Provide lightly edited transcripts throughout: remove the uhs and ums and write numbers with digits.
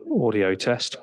Audio test.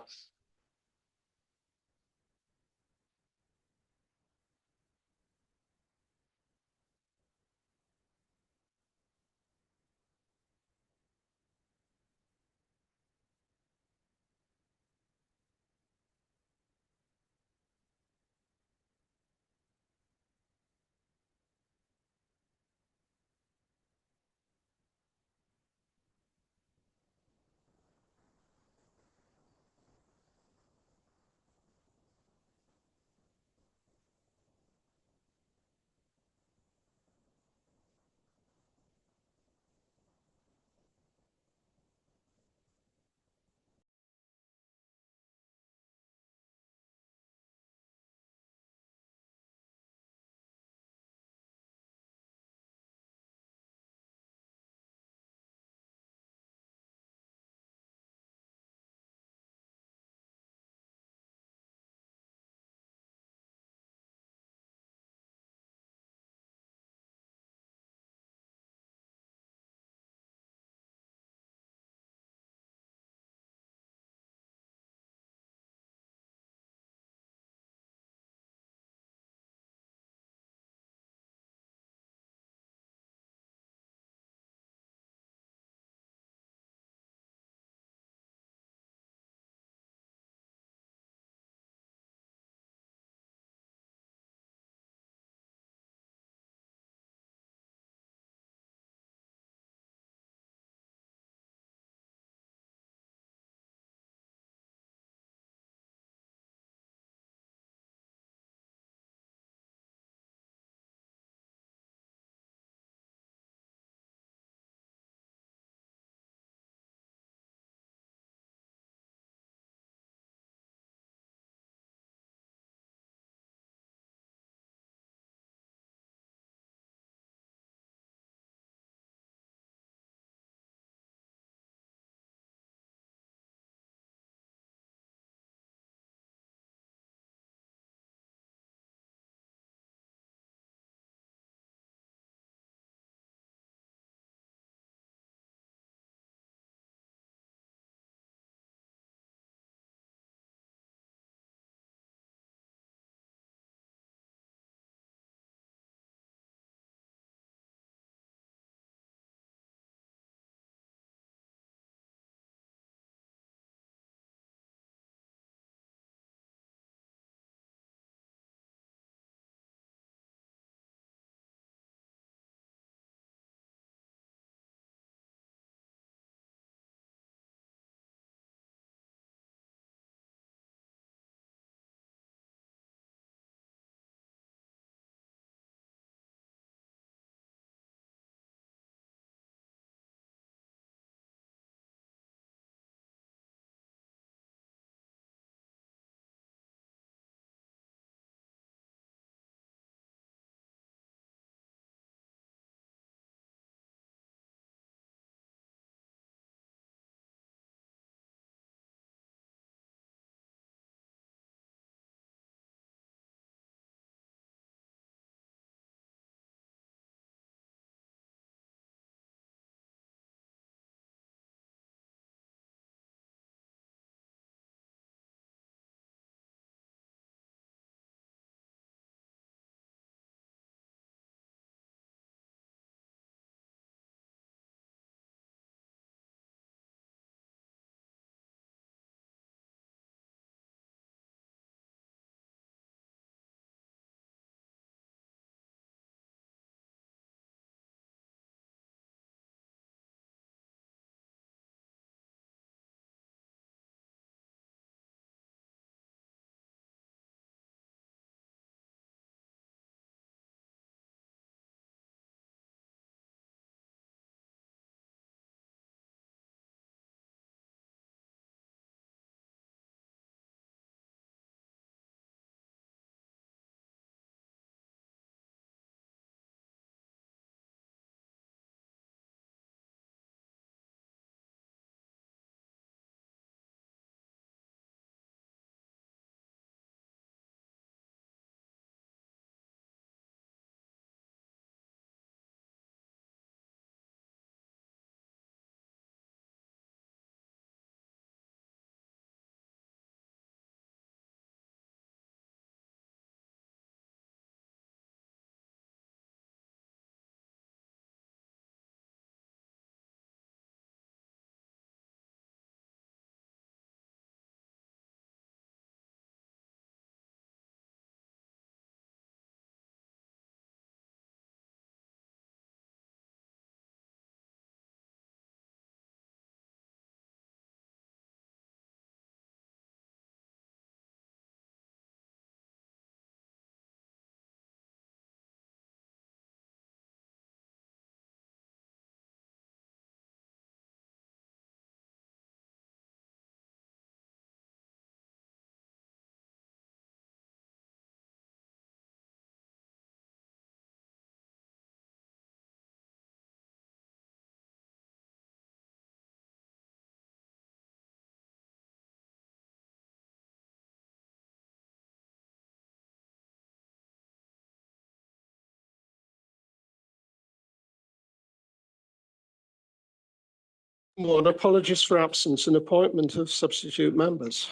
One, apologies for absence and appointment of substitute members.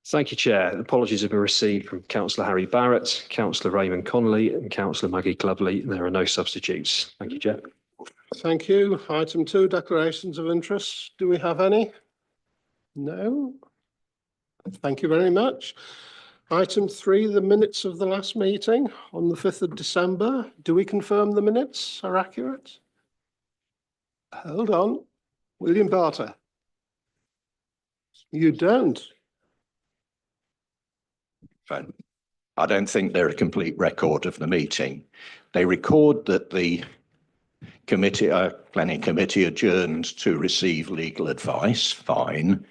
Thank you, Chair. Apologies have been received from Councillor Harry Barrett, Councillor Raymond Connolly and Councillor Maggie Glovely. There are no substitutes. Thank you, Chair. Thank you. Item 2, declarations of interest. Do we have any? No. Thank you very much. Item 3, the minutes of the last meeting on the 5th of December. Do we confirm the minutes are accurate? Hold on. William Barter. You don't? Fine. I don't think they're a complete record of the meeting. They record that the committee, planning committee adjourned to receive legal advice. Fine.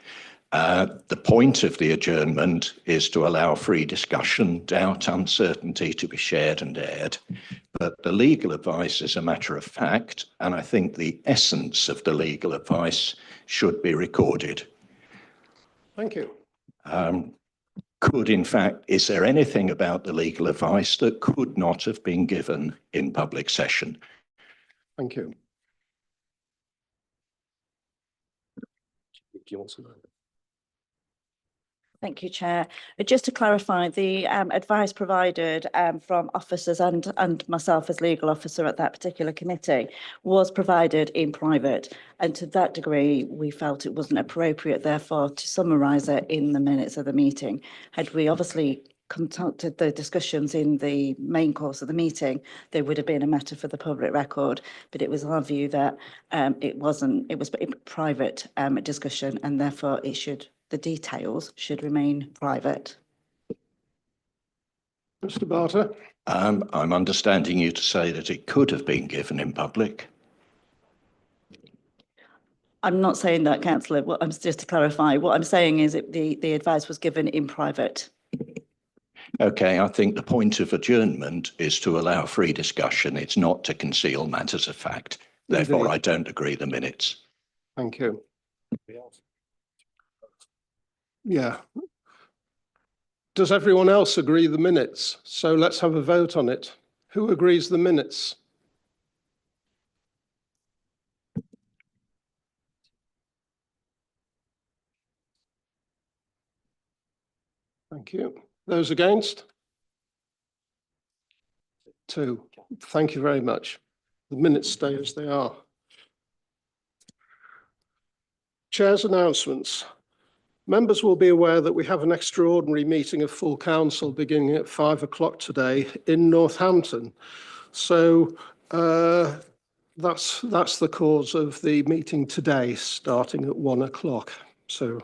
The point of the adjournment is to allow free discussion, doubt, uncertainty to be shared and aired. But the legal advice is a matter of fact, and I think the essence of the legal advice should be recorded. Thank you. Is there anything about the legal advice that could not have been given in public session? Thank you. Do you want to know? Thank you, Chair. Just to clarify, the advice provided from officers and myself as legal officer at that particular committee was provided in private. And to that degree, we felt it wasn't appropriate, therefore, to summarise it in the minutes of the meeting. Had we obviously conducted the discussions in the main course of the meeting, there would have been a matter for the public record. But it was our view that it was a private discussion, and therefore the details should remain private. Mr. Barter. I'm understanding you to say that it could have been given in public. I'm not saying that, Councillor. Just to clarify, what I'm saying is that the advice was given in private. Okay, I think the point of adjournment is to allow free discussion. It's not to conceal matters of fact. Therefore, Indeed. I don't agree the minutes. Thank you. Yeah. Does everyone else agree the minutes? So let's have a vote on it. Who agrees the minutes? Thank you. Those against? 2. Thank you very much. The minutes stay as they are. Chair's announcements. Members will be aware that we have an extraordinary meeting of full council beginning at 5 o'clock today in Northampton. So that's the cause of the meeting today, starting at 1 o'clock. So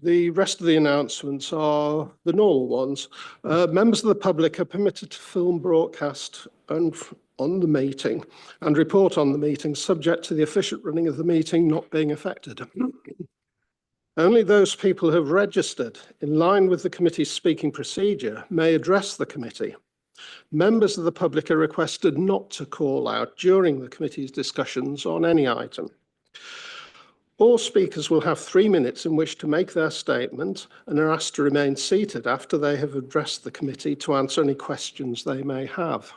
the rest of the announcements are the normal ones. Members of the public are permitted to film broadcast on the meeting and report on the meeting, subject to the efficient running of the meeting not being affected. Only those people who have registered in line with the committee's speaking procedure may address the committee. Members of the public are requested not to call out during the committee's discussions on any item. All speakers will have 3 minutes in which to make their statement and are asked to remain seated after they have addressed the committee to answer any questions they may have.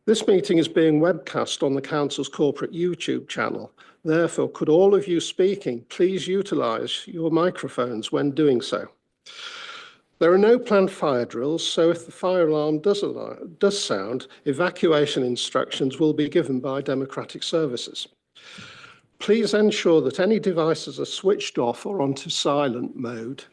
This meeting is being webcast on the Council's corporate YouTube channel. Therefore, could all of you speaking please utilise your microphones when doing so. There are no planned fire drills, so if the fire alarm does sound, evacuation instructions will be given by Democratic Services. Please ensure that any devices are switched off or onto silent mode.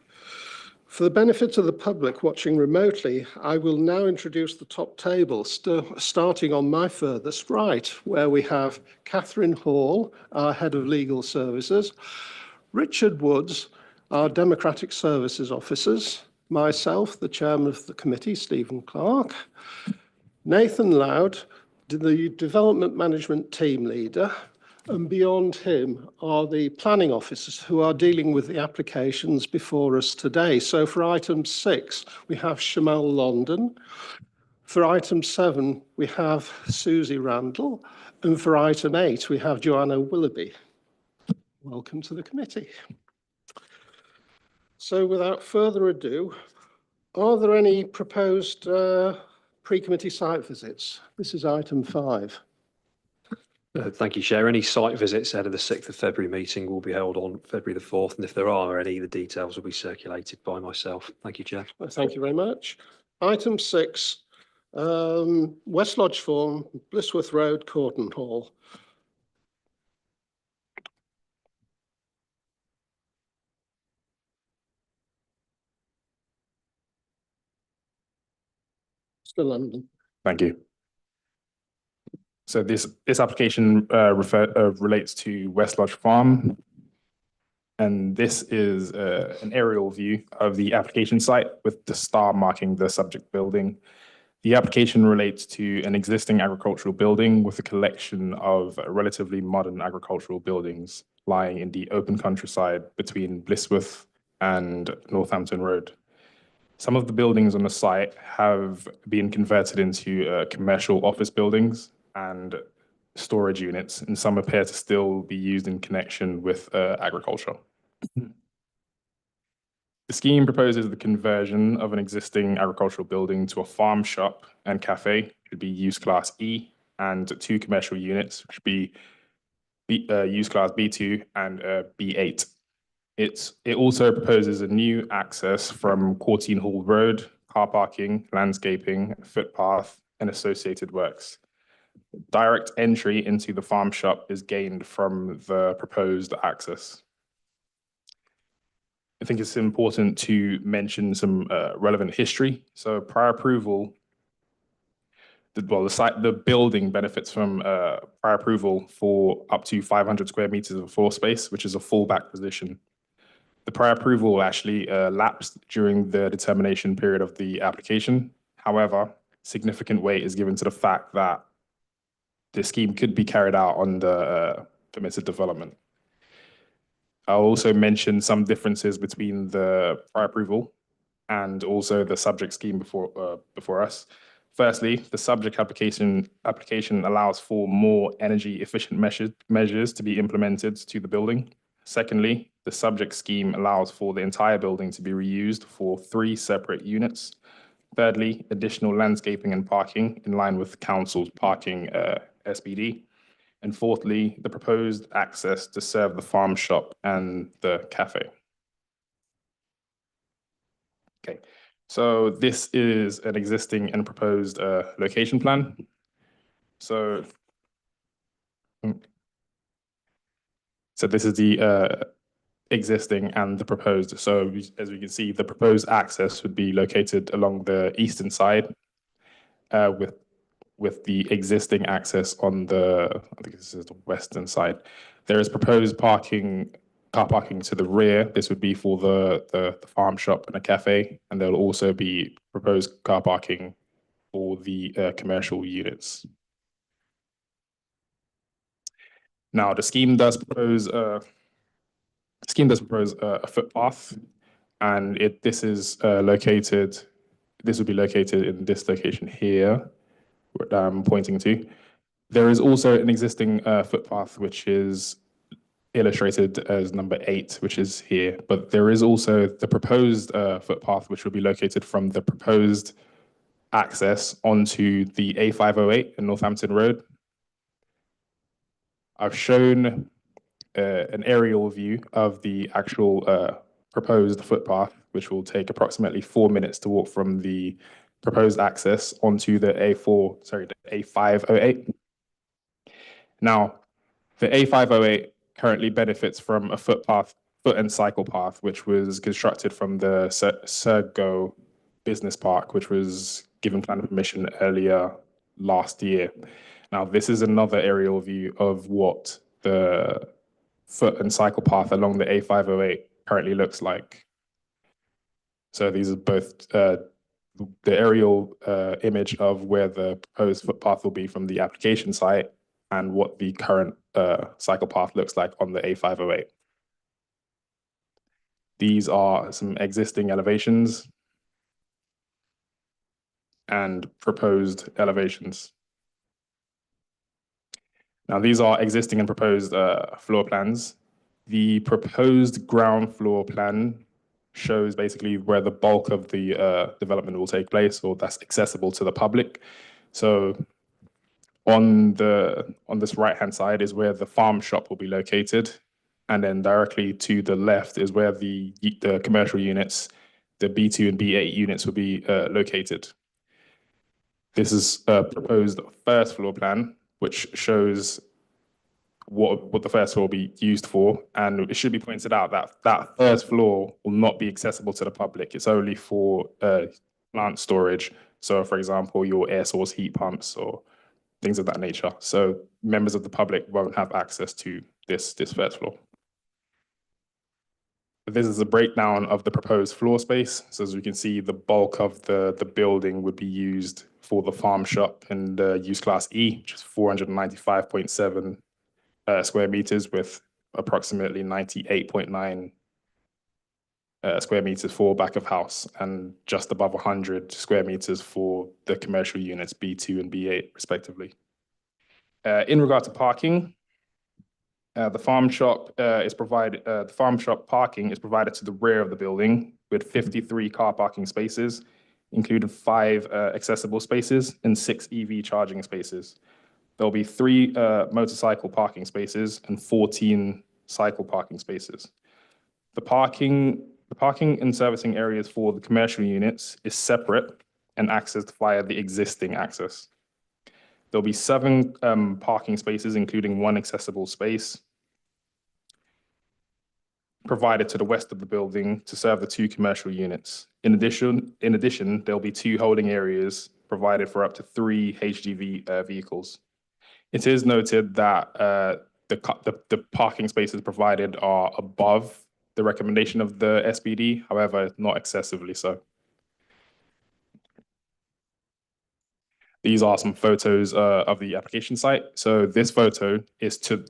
For the benefit of the public watching remotely, I will now introduce the top table, starting on my furthest right, where we have Catherine Hall, our Head of Legal Services, Richard Woods, our Democratic Services Officers, myself, the Chairman of the Committee, Stephen Clark, Nathan Loud, the Development Management Team Leader, and beyond him are the planning officers who are dealing with the applications before us today. So for item 6, we have Shamal London. For item 7, we have Susie Randall. And for item 8, we have Joanna Willoughby. Welcome to the committee. So without further ado, are there any proposed pre-committee site visits? This is item 5. Thank you, Chair. Any site visits ahead of the 6th of February meeting will be held on February the 4th, and if there are any, the details will be circulated by myself. Thank you, Chair. Thank you very much. Item 6, West Lodge Farm, Blissworth Road, Corton Hall. Mr. London. Thank you. So this application relates to West Lodge Farm. And this is an aerial view of the application site with the star marking the subject building. The application relates to an existing agricultural building with a collection of relatively modern agricultural buildings lying in the open countryside between Blissworth and Northampton Road. Some of the buildings on the site have been converted into commercial office buildings and storage units, and some appear to still be used in connection with agriculture. The scheme proposes the conversion of an existing agricultural building to a farm shop and cafe, should be use class E, and 2 commercial units, which should be use class B2 and B8. It also proposes a new access from Corteen Hall Road, car parking, landscaping, footpath, and associated works. Direct entry into the farm shop is gained from the proposed access. I think it's important to mention some relevant history. So prior approval, the building benefits from prior approval for up to 500 square meters of floor space, which is a fallback position. The prior approval actually lapsed during the determination period of the application. However, significant weight is given to the fact that the scheme could be carried out on the permitted development. I'll also mention some differences between the prior approval and also the subject scheme before us. Firstly, the subject application allows for more energy efficient measures to be implemented to the building. Secondly, the subject scheme allows for the entire building to be reused for 3 separate units. Thirdly, additional landscaping and parking in line with council's parking SPD. And fourthly, the proposed access to serve the farm shop and the cafe. Okay, so this is an existing and proposed location plan. So this is the existing and the proposed. So as we can see, the proposed access would be located along the eastern side with the existing access on the, I think this is the western side. There is proposed car parking to the rear. This would be for the farm shop and a cafe. And there will also be proposed car parking for the commercial units. Now, the scheme does propose a footpath, and this would be located in this location here, that I'm pointing to. There is also an existing footpath, which is illustrated as number 8, which is here, but there is also the proposed footpath, which will be located from the proposed access onto the A508 in Northampton Road. I've shown an aerial view of the actual proposed footpath, which will take approximately 4 minutes to walk from the proposed access onto the A508. Now, the A508 currently benefits from a foot and cycle path, which was constructed from the Sergo Business Park, which was given planning permission earlier last year. Now, this is another aerial view of what the foot and cycle path along the A508 currently looks like. So these are both the aerial image of where the proposed footpath will be from the application site and what the current cycle path looks like on the A508. These are some existing elevations and proposed elevations. Now, these are existing and proposed floor plans. The proposed ground floor plan shows basically where the bulk of the development will take place, or that's accessible to the public. So On this right-hand side is where the farm shop will be located. And then directly to the left is where the commercial units, the B2 and B8 units will be located. This is a proposed first floor plan, which shows what the first floor will be used for. And it should be pointed out that that first floor will not be accessible to the public. It's only for plant storage. So for example, your air source heat pumps or things of that nature. So members of the public won't have access to this first floor. This is a breakdown of the proposed floor space. So as we can see, the bulk of the building would be used for the farm shop and use class E, which is 495.7 square meters with approximately 98.9 square meters for back of house and just above 100 square meters for the commercial units B2 and B8 respectively. In regard to parking, the farm shop parking is provided to the rear of the building with 53 car parking spaces, including 5 accessible spaces and 6 EV charging spaces. There'll be 3 motorcycle parking spaces and 14 cycle parking spaces. The parking and servicing areas for the commercial units is separate and accessed via the existing access. There'll be 7 parking spaces, including 1 accessible space, provided to the west of the building to serve the 2 commercial units. In addition, there'll be 2 holding areas provided for up to 3 HGV vehicles. It is noted that the parking spaces provided are above the recommendation of the SPD, however, not excessively so. These are some photos of the application site. So this photo is to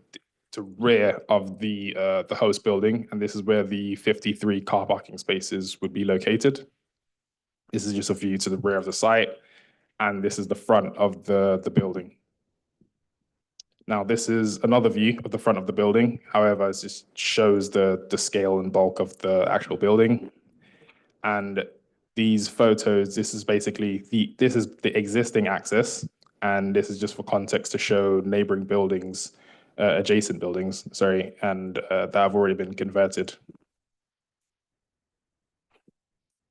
rear of the host building, and this is where the 53 car parking spaces would be located. This is just a view to the rear of the site, and this is the front of the building. Now, this is another view of the front of the building. However, it just shows the scale and bulk of the actual building. And these photos, this is basically this is the existing access, and this is just for context to show neighboring buildings, adjacent buildings, sorry, and that have already been converted.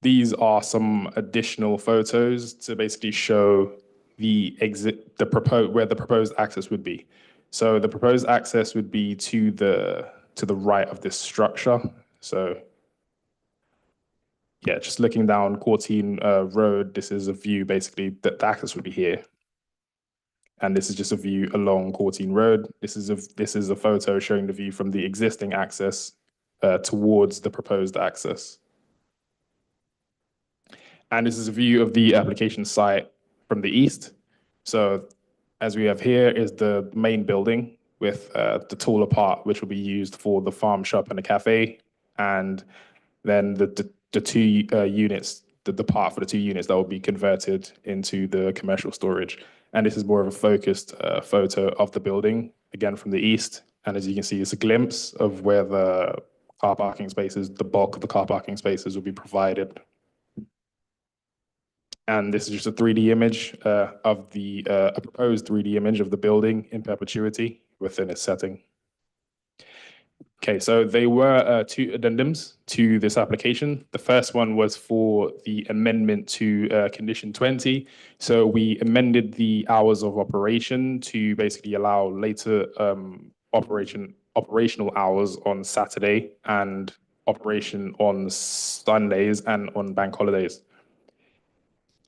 These are some additional photos to basically show where the proposed access would be. So the proposed access would be to the right of this structure. So yeah, just looking down Courtine Road, this is a view basically that the access would be here. And this is just a view along Courtine Road. This is a photo showing the view from the existing access towards the proposed access. And this is a view of the application site from the east. So as we have here is the main building with the taller part, which will be used for the farm shop and the cafe. And then the 2 units, the part for the 2 units that will be converted into the commercial storage. And this is more of a focused photo of the building, again from the east. And as you can see, it's a glimpse of where the car parking spaces, the bulk of the car parking spaces will be provided. And this is just a 3D image of a proposed 3D image of the building in perpetuity within its setting. Okay, so there were 2 addendums to this application. The first one was for the amendment to condition 20. So we amended the hours of operation to basically allow later operational hours on Saturday and operation on Sundays and on bank holidays.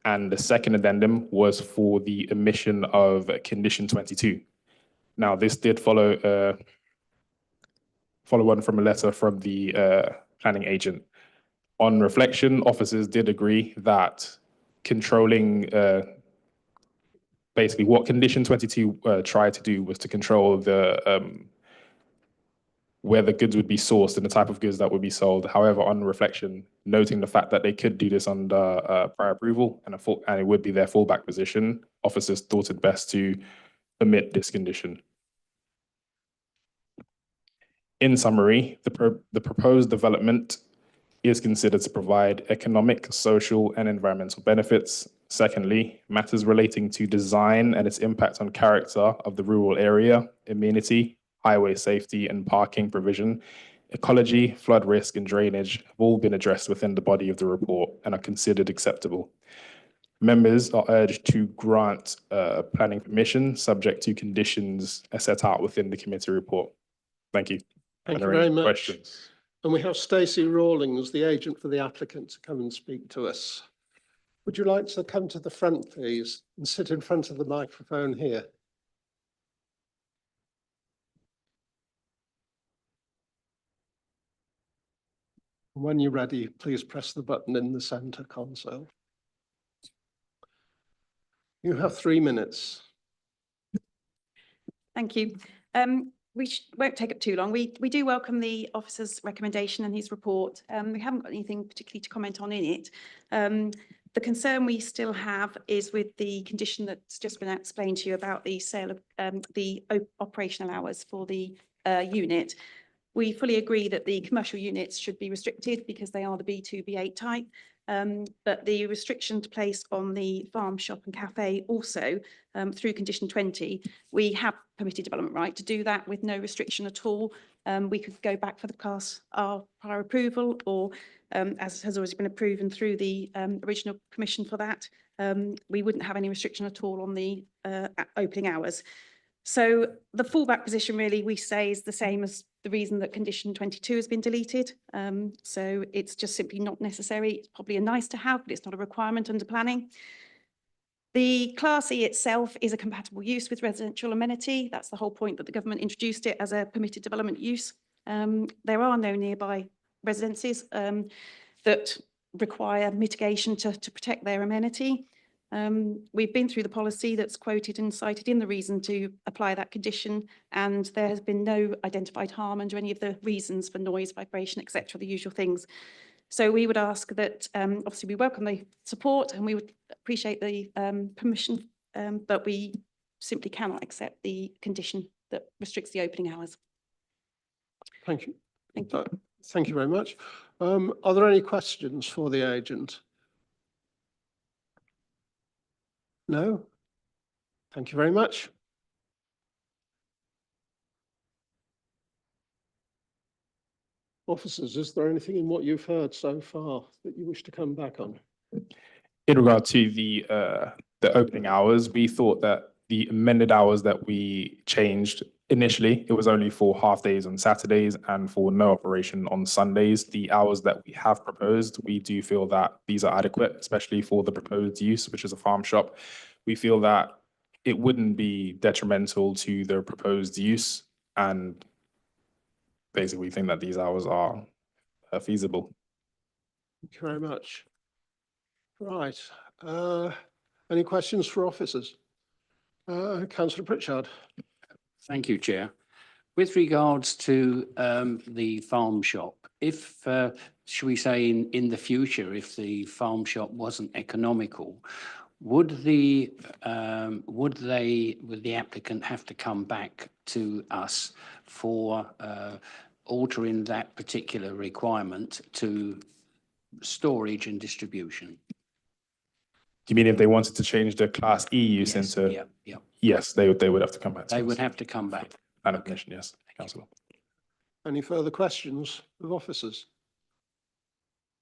And the second addendum was for the omission of condition 22. Now, this did follow on from a letter from the planning agent. On reflection, officers did agree that controlling, basically what condition 22 tried to do was to control where the goods would be sourced and the type of goods that would be sold. However, on reflection, noting the fact that they could do this under prior approval and it would be their fallback position, officers thought it best to omit this condition. In summary, the proposed development is considered to provide economic, social, and environmental benefits, Secondly, matters relating to design and its impact on character of the rural area, amenity, highway safety and parking provision, ecology, flood risk and drainage have all been addressed within the body of the report and are considered acceptable. Members are urged to grant planning permission subject to conditions set out within the committee report. Thank you. Thank Are you there very any much. questions? And we have Stacey Rawlings, the agent for the applicant, to come and speak to us. Would you like to come to the front, please, and sit in front of the microphone here? When you're ready, please press the button in the centre console. You have 3 minutes. Thank you. We won't take up too long. We do welcome the officer's recommendation and his report. We haven't got anything particularly to comment on in it. The concern we still have is with the condition that's just been explained to you about the sale of the operational hours for the unit. We fully agree that the commercial units should be restricted because they are the B2, B8 type. But the restriction placed on the farm shop and cafe also through condition 20, we have permitted development right to do that with no restriction at all. We could go back for the class R prior approval, or as has always been approved and through the original permission for that, we wouldn't have any restriction at all on the opening hours. So the fallback position really we say is the same as the reason that condition 22 has been deleted. So it's just simply not necessary. It's probably a nice to have, but it's not a requirement under planning. The Class E itself is a compatible use with residential amenity. That's the whole point that the government introduced it as a permitted development use. There are no nearby residences that require mitigation to protect their amenity. We've been through the policy that's quoted and cited in the reason to apply that condition, and there has been no identified harm under any of the reasons for noise, vibration, etc., the usual things. So we would ask that, obviously we welcome the support and we would appreciate the permission, but we simply cannot accept the condition that restricts the opening hours. Thank you. Thank you. Thank you very much. Are there any questions for the agent? No? Thank you very much. Officers, is there anything in what you've heard so far that you wish to come back on? In regard to the opening hours, we thought that the amended hours that we changed initially, it was only for half days on Saturdays and for no operation on Sundays. The hours that we have proposed, we do feel that these are adequate, especially for the proposed use, which is a farm shop. We feel that it wouldn't be detrimental to the proposed use, and basically we think that these hours are feasible. Thank you very much. Right. Any questions for officers? Councillor Pritchard. Thank you, Chair. With regards to the farm shop, if, should we say in the future, if the farm shop wasn't economical, would the applicant have to come back to us for altering that particular requirement to storage and distribution? You mean if they wanted to change the Class E use Yes, into? yeah. Yes, they would have to come back to They us. would have to come back. Plan of commission, yes, councillor. Any further questions of officers?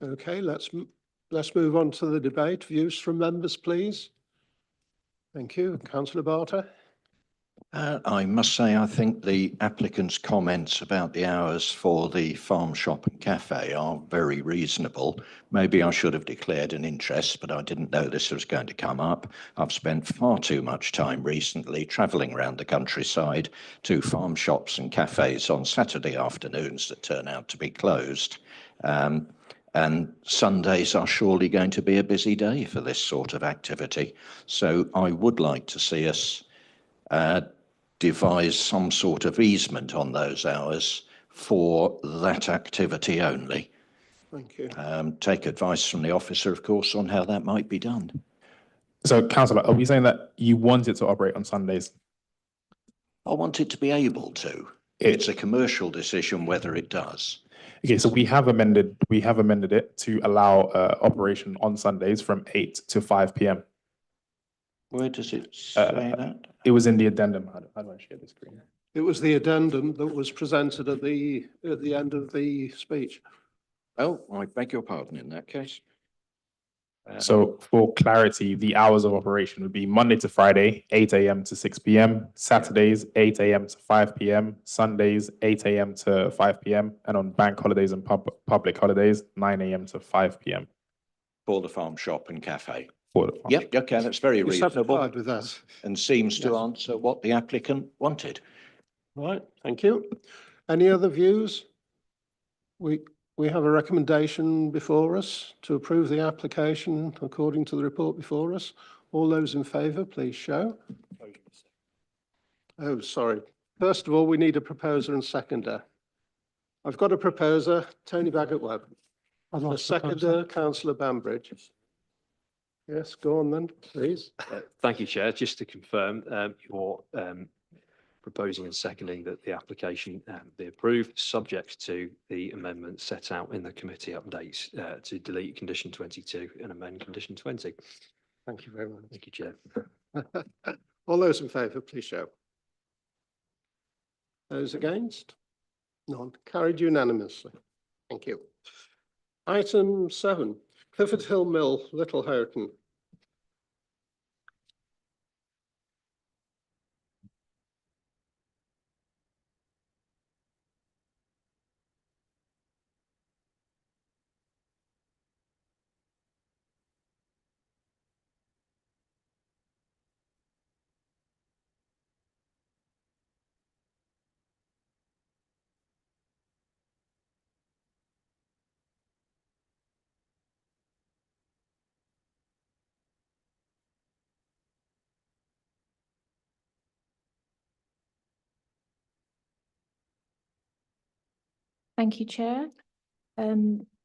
Okay, let's move on to the debate. Views from members, please. Thank you. Councillor Barter. I must say, I think the applicant's comments about the hours for the farm shop and cafe are very reasonable. Maybe I should have declared an interest, but I didn't know this was going to come up. I've spent far too much time recently travelling around the countryside to farm shops and cafes on Saturday afternoons that turn out to be closed. And Sundays are surely going to be a busy day for this sort of activity. So I would like to see us devise some sort of easement on those hours for that activity only. Thank you. Take advice from the officer, of course, on how that might be done. So councillor, are we saying that you want it to operate on Sundays? I want it to be able to. It's a commercial decision whether it does. Okay, so we have amended it to allow operation on Sundays from 8 to 5 p.m. Where does it say that? It was in the addendum. How do I share the screen? It was the addendum that was presented at the end of the speech. Oh, I beg your pardon in that case. So for clarity, the hours of operation would be Monday to Friday, 8 a.m. to 6 p.m., Saturdays, 8 a.m. to 5 p.m., Sundays, 8 a.m. to 5 p.m., and on bank holidays and public holidays, 9 a.m. to 5 p.m. For the farm shop and cafe. for the farm. Yep, okay, that's very You're reasonable satisfied with that? and seems to Yes. answer what the applicant wanted. Right, thank you. Any other views? We have a recommendation before us to approve the application according to the report before us. All those in favour, please show. Oh, sorry. First of all, we need a proposer and seconder. I've got a proposer, Tony Baggett-Webb. A seconder, councillor Bambridge. Yes, go on then, please. Thank you, Chair. Just to confirm, you're proposing and seconding that the application be approved, subject to the amendments set out in the committee updates to delete condition 22 and amend condition 20. Thank you very much. Thank you, Chair. All those in favour, please show. Those against? None. Carried unanimously. Thank you. Item 7, Clifford Hill Mill, Little Houghton. Thank you, Chair.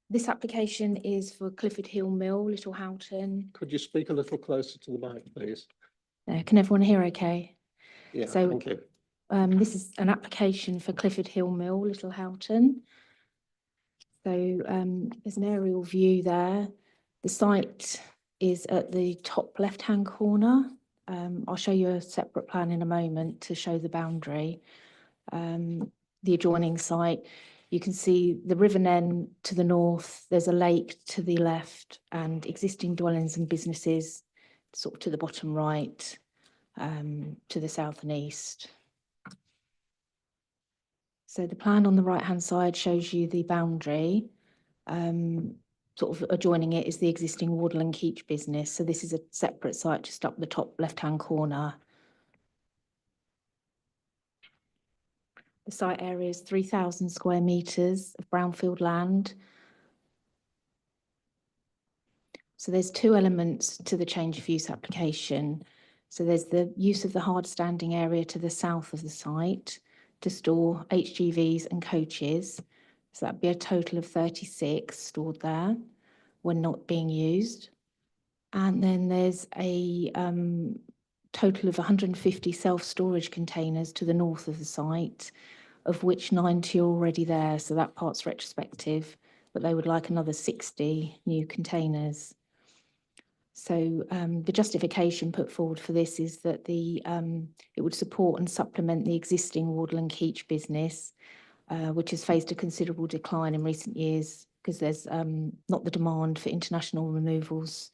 This application is for Clifford Hill Mill, Little Houghton. Could you speak a little closer to the mic, please? Can everyone hear okay? Yeah, So- thank you. This is an application for Clifford Hill Mill, Little Houghton. So there's an aerial view there. The site is at the top left-hand corner. I'll show you a separate plan in a moment to show the boundary. The adjoining site, you can see the River Nen to the north, there's a lake to the left and existing dwellings and businesses sort of to the bottom right, to the south and east. So the plan on the right-hand side shows you the boundary. Sort of adjoining it is the existing Wardle and Keach business. So this is a separate site just up the top left-hand corner. The site area is 3,000 square metres of brownfield land. So there's two elements to the change of use application. So there's the use of the hard standing area to the south of the site to store HGVs and coaches. So that'd be a total of 36 stored there when not being used. And then there's a total of 150 self-storage containers to the north of the site, of which 90 are already there. So that part's retrospective, but they would like another 60 new containers. So the justification put forward for this is that it would support and supplement the existing Wardle and Keach business, which has faced a considerable decline in recent years because there's not the demand for international removals.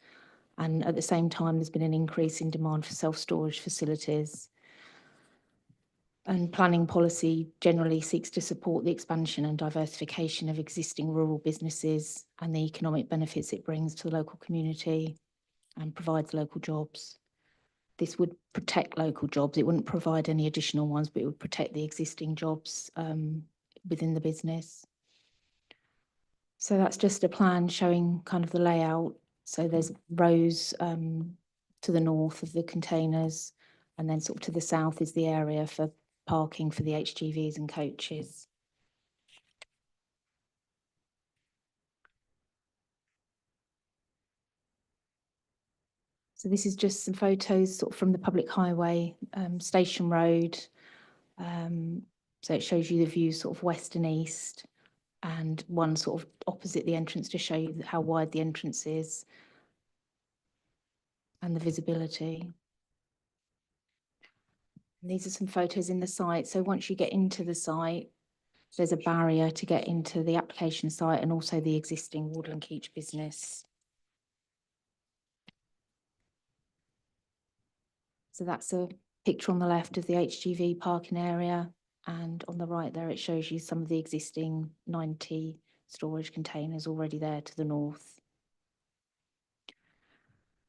And at the same time, there's been an increase in demand for self-storage facilities. And planning policy generally seeks to support the expansion and diversification of existing rural businesses and the economic benefits it brings to the local community and provides local jobs. This would protect local jobs. It wouldn't provide any additional ones, but it would protect the existing jobs within the business. So that's just a plan showing kind of the layout. So there's rows to the north of the containers, and then sort of to the south is the area for parking for the HGVs and coaches. So this is just some photos sort of from the public highway, Station Road. So it shows you the view sort of west and east, and one sort of opposite the entrance to show you how wide the entrance is and the visibility. And these are some photos in the site. So once you get into the site, there's a barrier to get into the application site and also the existing Wardle and Keach business. So that's a picture on the left of the HGV parking area, and on the right there it shows you some of the existing 90 storage containers already there to the north.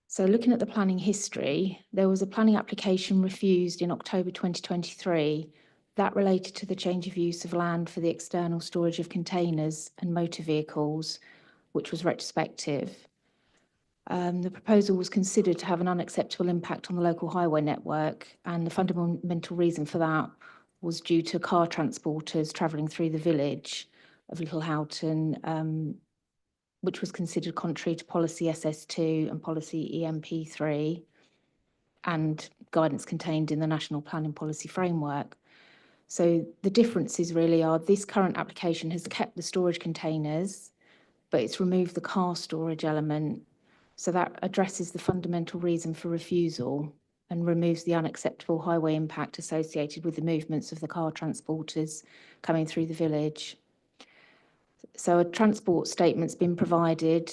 So looking at the planning history, there was a planning application refused in October 2023 that related to the change of use of land for the external storage of containers and motor vehicles, which was retrospective. The proposal was considered to have an unacceptable impact on the local highway network, and the fundamental reason for that was due to car transporters travelling through the village of Littlehoughton, which was considered contrary to policy SS2 and policy EMP3 and guidance contained in the National Planning Policy Framework. So the differences really are this current application has kept the storage containers, but it's removed the car storage element. So that addresses the fundamental reason for refusal and removes the unacceptable highway impact associated with the movements of the car transporters coming through the village. So a transport statement's been provided,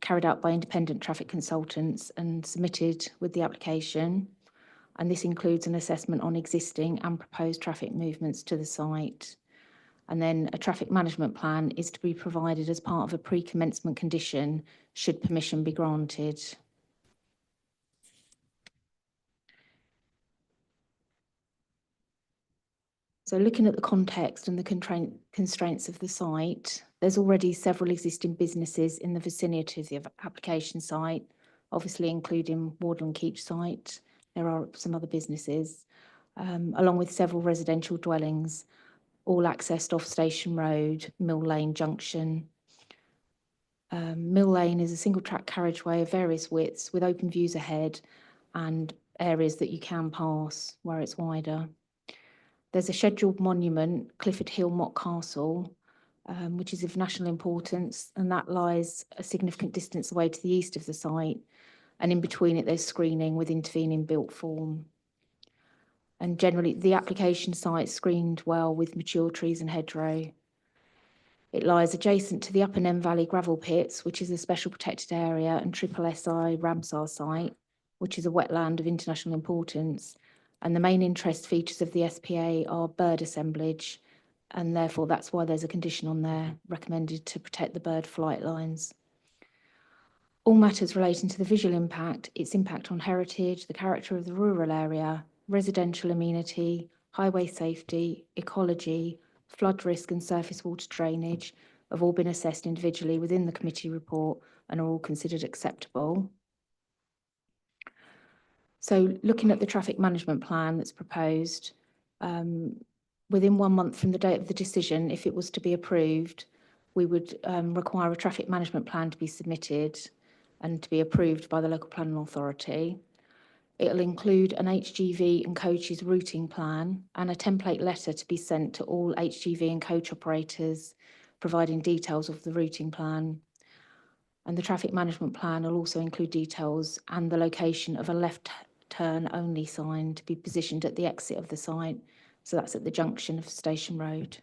carried out by independent traffic consultants and submitted with the application. And this includes an assessment on existing and proposed traffic movements to the site. And then a traffic management plan is to be provided as part of a pre-commencement condition should permission be granted. So looking at the context and the constraints of the site, there's already several existing businesses in the vicinity of the application site, obviously including Wardle and Keach site. There are some other businesses, along with several residential dwellings, all accessed off Station Road, Mill Lane Junction. Mill Lane is a single track carriageway of various widths with open views ahead and areas that you can pass where it's wider. There's a scheduled monument, Clifford Hill Motte Castle, which is of national importance, and that lies a significant distance away to the east of the site. And in between it, there's screening with intervening built form. And generally, the application site screened well with mature trees and hedgerow. It lies adjacent to the Upper Nen Valley gravel pits, which is a special protected area, and Triple SI Ramsar site, which is a wetland of international importance. And the main interest features of the SPA are bird assemblage, and therefore that's why there's a condition on there recommended to protect the bird flight lines. All matters relating to the visual impact, its impact on heritage, the character of the rural area, residential amenity, highway safety, ecology, flood risk and surface water drainage have all been assessed individually within the committee report and are all considered acceptable. So looking at the traffic management plan that's proposed, within 1 month from the date of the decision, if it was to be approved, we would require a traffic management plan to be submitted and to be approved by the local planning authority. It'll include an HGV and coaches routing plan and a template letter to be sent to all HGV and coach operators, providing details of the routing plan. And the traffic management plan will also include details and the location of a left turn only sign to be positioned at the exit of the site. So that's at the junction of Station Road.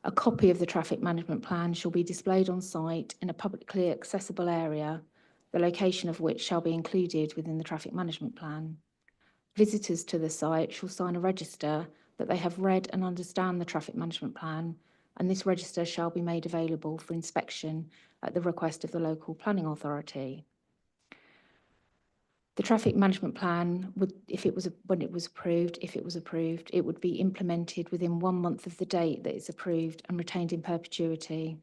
A copy of the traffic management plan shall be displayed on site in a publicly accessible area, the location of which shall be included within the traffic management plan. Visitors to the site shall sign a register that they have read and understand the traffic management plan, and this register shall be made available for inspection at the request of the local planning authority. The traffic management plan would, when it was approved, it would be implemented within 1 month of the date that it's approved and retained in perpetuity.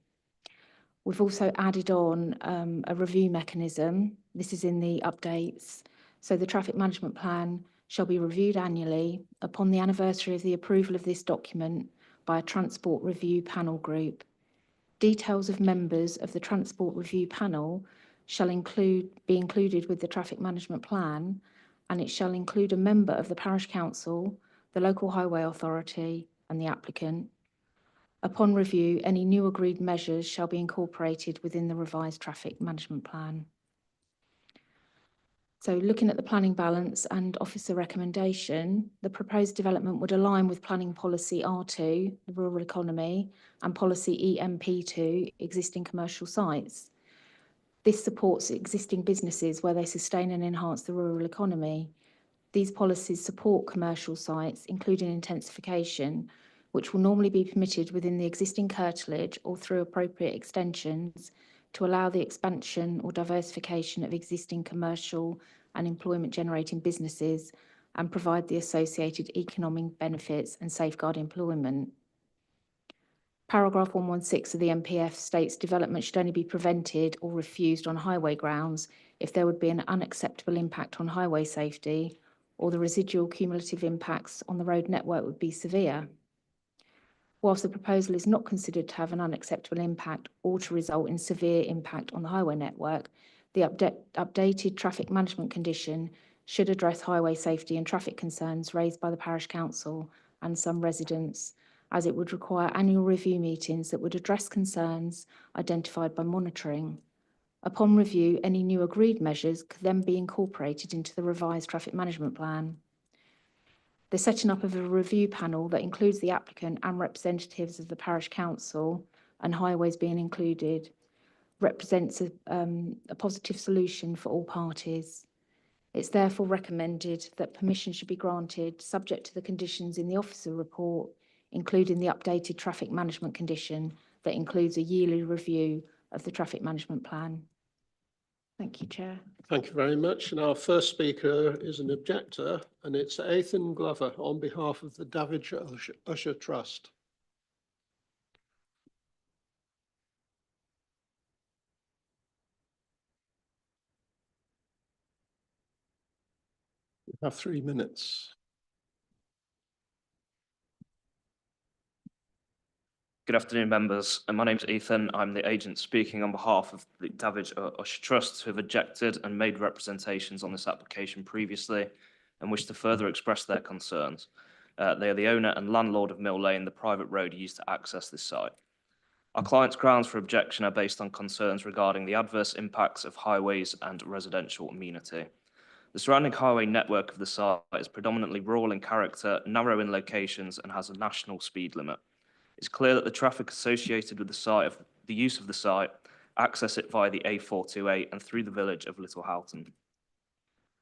We've also added on a review mechanism. This is in the updates. So the traffic management plan shall be reviewed annually upon the anniversary of the approval of this document by a transport review panel group. Details of members of the transport review panel shall be included with the traffic management plan, and it shall include a member of the parish council, the local highway authority, and the applicant. Upon review, any new agreed measures shall be incorporated within the revised traffic management plan. So looking at the planning balance and officer recommendation, the proposed development would align with planning policy R2, the rural economy, and policy EMP2, existing commercial sites. This supports existing businesses where they sustain and enhance the rural economy. These policies support commercial sites, including intensification, which will normally be permitted within the existing curtilage or through appropriate extensions to allow the expansion or diversification of existing commercial and employment generating businesses and provide the associated economic benefits and safeguard employment. Paragraph 116 of the MPF states development should only be prevented or refused on highway grounds if there would be an unacceptable impact on highway safety or the residual cumulative impacts on the road network would be severe. Whilst the proposal is not considered to have an unacceptable impact or to result in severe impact on the highway network, the updated traffic management condition should address highway safety and traffic concerns raised by the parish council and some residents, as it would require annual review meetings that would address concerns identified by monitoring. Upon review, any new agreed measures could then be incorporated into the revised traffic management plan. The setting up of a review panel that includes the applicant and representatives of the parish council and highways being included represents a positive solution for all parties. It's therefore recommended that permission should be granted subject to the conditions in the officer report, including the updated traffic management condition that includes a yearly review of the traffic management plan. Thank you, Chair. Thank you very much. And our first speaker is an objector, and it's Ethan Glover on behalf of the Davidge Usher Trust. You have 3 minutes. Good afternoon, members. My name's Ethan. I'm the agent speaking on behalf of the Davidge Usher Trust, who have objected and made representations on this application previously and wish to further express their concerns. They are the owner and landlord of Mill Lane, the private road used to access this site. Our client's grounds for objection are based on concerns regarding the adverse impacts of highways and residential amenity. The surrounding highway network of the site is predominantly rural in character, narrow in locations, and has a national speed limit. It's clear that the traffic associated with the use of the site access it via the A428 and through the village of Little Houghton.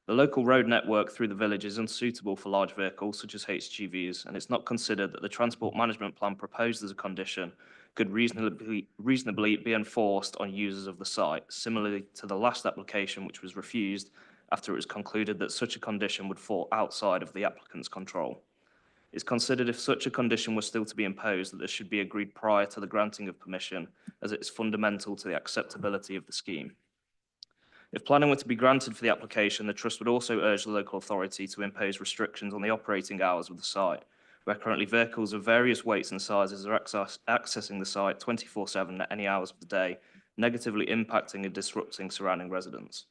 The local road network through the village is unsuitable for large vehicles such as HGVs, and it's not considered that the transport management plan proposed as a condition could reasonably be enforced on users of the site, similarly to the last application, which was refused after it was concluded that such a condition would fall outside of the applicant's control. It's considered if such a condition was still to be imposed that this should be agreed prior to the granting of permission, as it is fundamental to the acceptability of the scheme. If planning were to be granted for the application, the Trust would also urge the local authority to impose restrictions on the operating hours of the site, where currently vehicles of various weights and sizes are accessing the site 24/7 at any hours of the day, negatively impacting and disrupting surrounding residents.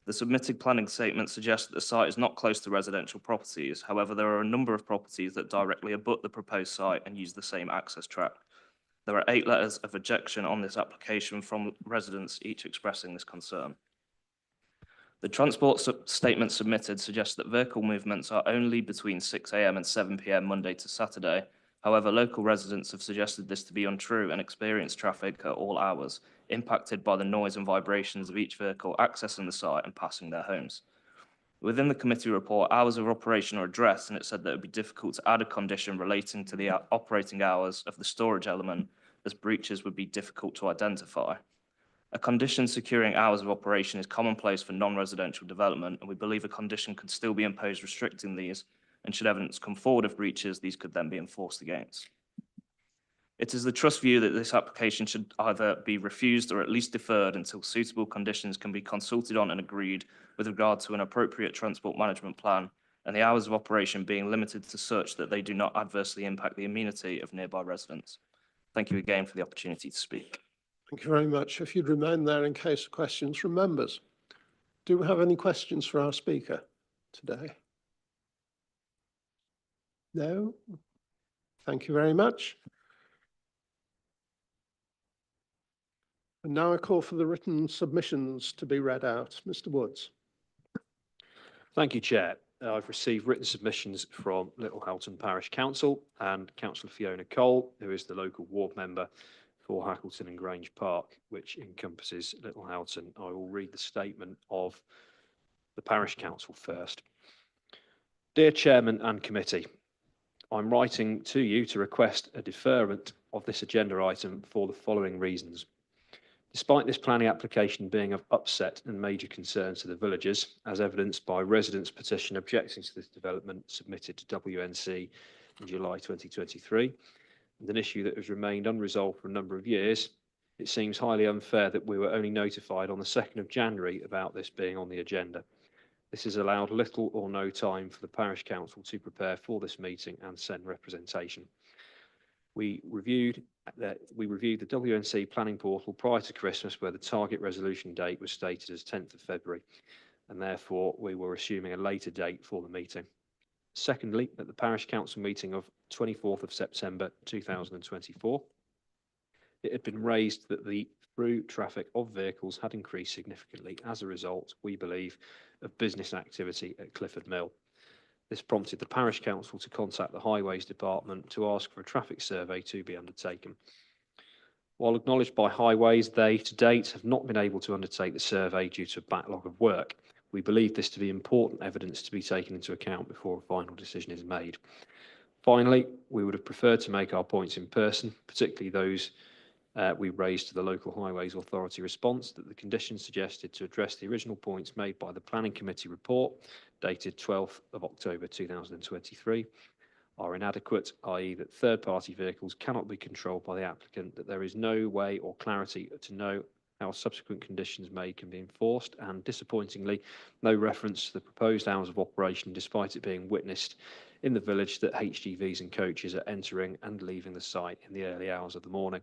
The submitted planning statement suggests that the site is not close to residential properties. However, there are a number of properties that directly abut the proposed site and use the same access track. There are 8 letters of objection on this application from residents, each expressing this concern. The transport statement submitted suggests that vehicle movements are only between 6 a.m. and 7 p.m. Monday to Saturday. However, local residents have suggested this to be untrue and experience traffic at all hours, impacted by the noise and vibrations of each vehicle accessing the site and passing their homes. Within the committee report, hours of operation are addressed, and it said that it would be difficult to add a condition relating to the operating hours of the storage element, as breaches would be difficult to identify. A condition securing hours of operation is commonplace for non-residential development, and we believe a condition could still be imposed restricting these, and should evidence come forward of breaches, these could then be enforced against. It is the Trust's view that this application should either be refused or at least deferred until suitable conditions can be consulted on and agreed with regard to an appropriate transport management plan, and the hours of operation being limited to such that they do not adversely impact the amenity of nearby residents. Thank you again for the opportunity to speak. Thank you very much. If you'd remain there in case of questions from members. Do we have any questions for our speaker today? No? Thank you very much. And now I call for the written submissions to be read out. Mr. Woods. Thank you, Chair. I've received written submissions from Little Houghton Parish Council and Councillor Fiona Cole, who is the local ward member for Hackleton and Grange Park, which encompasses Little Houghton. I will read the statement of the Parish Council first. Dear Chairman and Committee, I'm writing to you to request a deferment of this agenda item for the following reasons. Despite this planning application being of upset and major concern to the villagers, as evidenced by residents' petition objecting to this development submitted to WNC in July 2023, and an issue that has remained unresolved for a number of years, it seems highly unfair that we were only notified on the 2nd of January about this being on the agenda. This has allowed little or no time for the Parish Council to prepare for this meeting and send representation. We reviewed the WNC planning portal prior to Christmas, where the target resolution date was stated as 10th of February, and therefore we were assuming a later date for the meeting. Secondly, at the Parish Council meeting of 24th of September 2024, it had been raised that the through traffic of vehicles had increased significantly as a result, we believe, of business activity at Clifford Mill. This prompted the Parish Council to contact the Highways Department to ask for a traffic survey to be undertaken. While acknowledged by Highways, they to date have not been able to undertake the survey due to a backlog of work. We believe this to be important evidence to be taken into account before a final decision is made. Finally, we would have preferred to make our points in person, particularly those we raised to the local Highways Authority response that the conditions suggested to address the original points made by the Planning Committee report dated 12th of October 2023 are inadequate, i.e. that third-party vehicles cannot be controlled by the applicant, that there is no way or clarity to know how subsequent conditions made can be enforced, and disappointingly, no reference to the proposed hours of operation despite it being witnessed in the village that HGVs and coaches are entering and leaving the site in the early hours of the morning.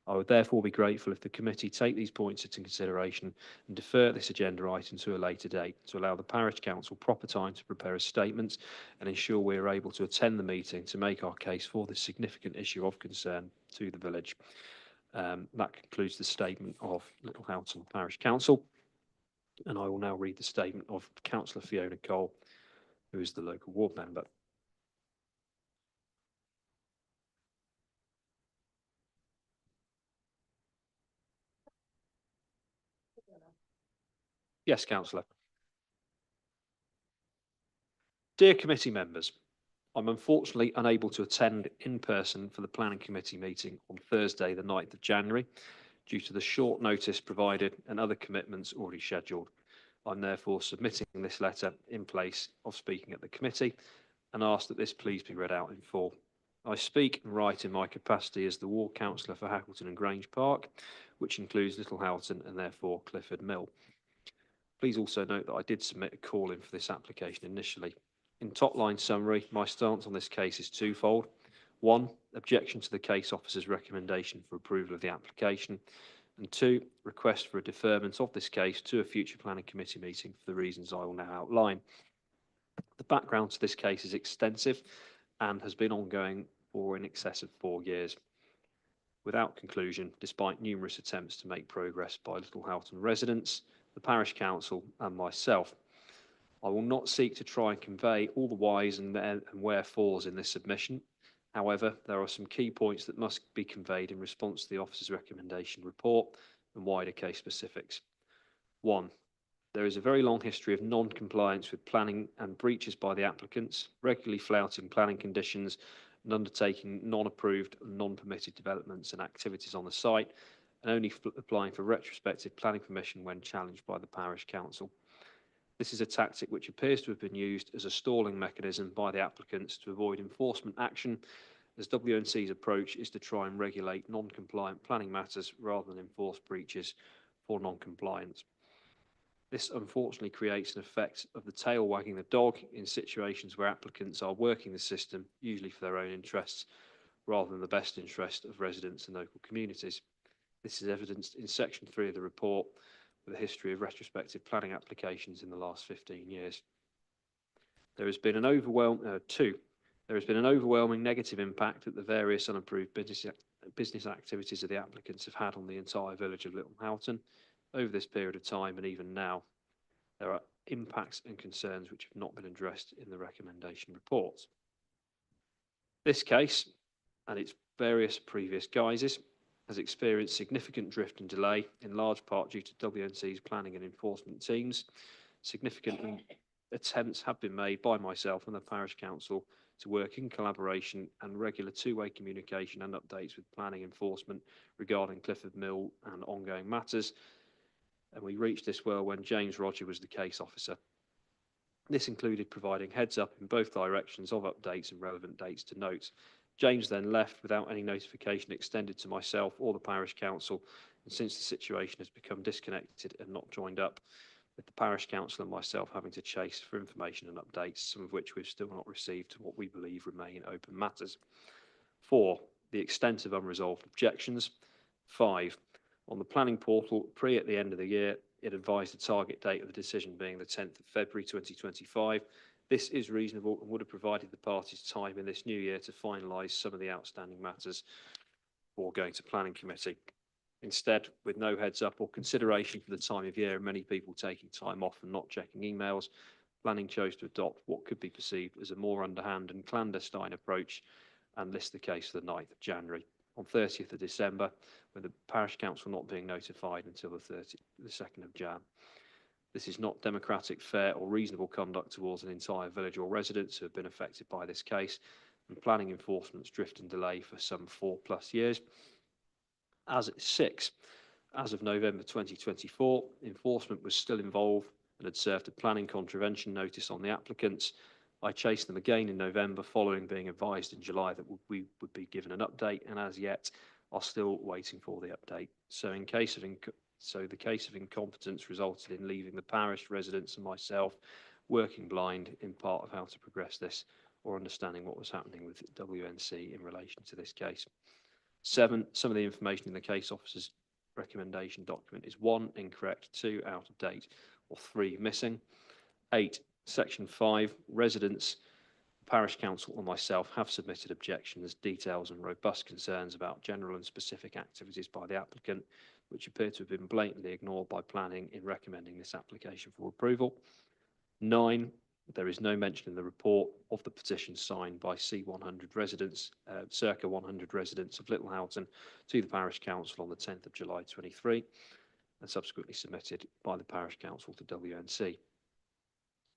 I would therefore be grateful if the committee take these points into consideration and defer this agenda item to a later date to allow the Parish Council proper time to prepare a statement and ensure we are able to attend the meeting to make our case for this significant issue of concern to the village. That concludes the statement of Little Houghton Parish Council, and I will now read the statement of Councillor Fiona Cole, who is the local ward member. Yes, Councillor. Dear committee members, I'm unfortunately unable to attend in person for the Planning Committee meeting on Thursday, the 9th of January, due to the short notice provided and other commitments already scheduled. I'm therefore submitting this letter in place of speaking at the committee and ask that this please be read out in full. I speak and write in my capacity as the ward councillor for Hackleton and Grange Park, which includes Little Houghton and therefore Clifford Mill. Please also note that I did submit a call in for this application initially. In top line summary, my stance on this case is twofold. One, objection to the case officer's recommendation for approval of the application. And two, request for a deferment of this case to a future planning committee meeting for the reasons I will now outline. The background to this case is extensive and has been ongoing for in excess of 4 years. Without conclusion, despite numerous attempts to make progress by Little Houghton residents, the Parish Council and myself. I will not seek to try and convey all the whys and wherefores in this submission. However, there are some key points that must be conveyed in response to the officer's recommendation report and wider case specifics. 1. There is a very long history of non-compliance with planning and breaches by the applicants, regularly flouting planning conditions and undertaking non-approved and non-permitted developments and activities on the site, and only applying for retrospective planning permission when challenged by the Parish Council. This is a tactic which appears to have been used as a stalling mechanism by the applicants to avoid enforcement action, as WNC's approach is to try and regulate non-compliant planning matters rather than enforce breaches for non-compliance. This unfortunately creates an effect of the tail wagging the dog in situations where applicants are working the system, usually for their own interests, rather than the best interest of residents and local communities. This is evidenced in section 3 of the report, with a history of retrospective planning applications in the last 15 years. There has been an overwhelming negative impact that the various unapproved business activities of the applicants have had on the entire village of Little Houghton over this period of time, and even now. There are impacts and concerns which have not been addressed in the recommendation report. This case, and its various previous guises, has experienced significant drift and delay, in large part due to WNC's planning and enforcement teams. Significant attempts have been made by myself and the Parish Council to work in collaboration and regular two-way communication and updates with planning enforcement regarding Clifford Mill and ongoing matters. And we reached this well when James Roger was the case officer. This included providing heads up in both directions of updates and relevant dates to note. James then left without any notification extended to myself or the Parish Council, and since the situation has become disconnected and not joined up, with the Parish Council and myself having to chase for information and updates, some of which we've still not received to what we believe remain open matters. 4, the extent of unresolved objections. 5, on the planning portal, at the end of the year, it advised the target date of the decision being the 10th of February 2025. This is reasonable and would have provided the parties time in this new year to finalise some of the outstanding matters before going to planning committee. Instead, with no heads up or consideration for the time of year and many people taking time off and not checking emails, planning chose to adopt what could be perceived as a more underhand and clandestine approach and list the case for the 9th of January. On 30th of December, with the Parish Council not being notified until the 2nd of Jan. This is not democratic, fair or reasonable conduct towards an entire village or residents who have been affected by this case, and planning enforcement's drift and delay for some 4+ years. 6, as of November 2024, enforcement was still involved and had served a planning contravention notice on the applicants. I chased them again in November following being advised in July that we would be given an update, and as yet are still waiting for the update. So the case of incompetence resulted in leaving the parish residents and myself working blind in part of how to progress this or understanding what was happening with WNC in relation to this case. 7, some of the information in the case officer's recommendation document is 1, incorrect, 2, out of date, or 3, missing. 8, section 5, residents, Parish Council and myself have submitted objections, details and robust concerns about general and specific activities by the applicant, which appear to have been blatantly ignored by planning in recommending this application for approval. 9, there is no mention in the report of the petition signed by C100 residents, circa 100 residents of Little Houghton to the Parish Council on the 10th of July 23 and subsequently submitted by the Parish Council to WNC.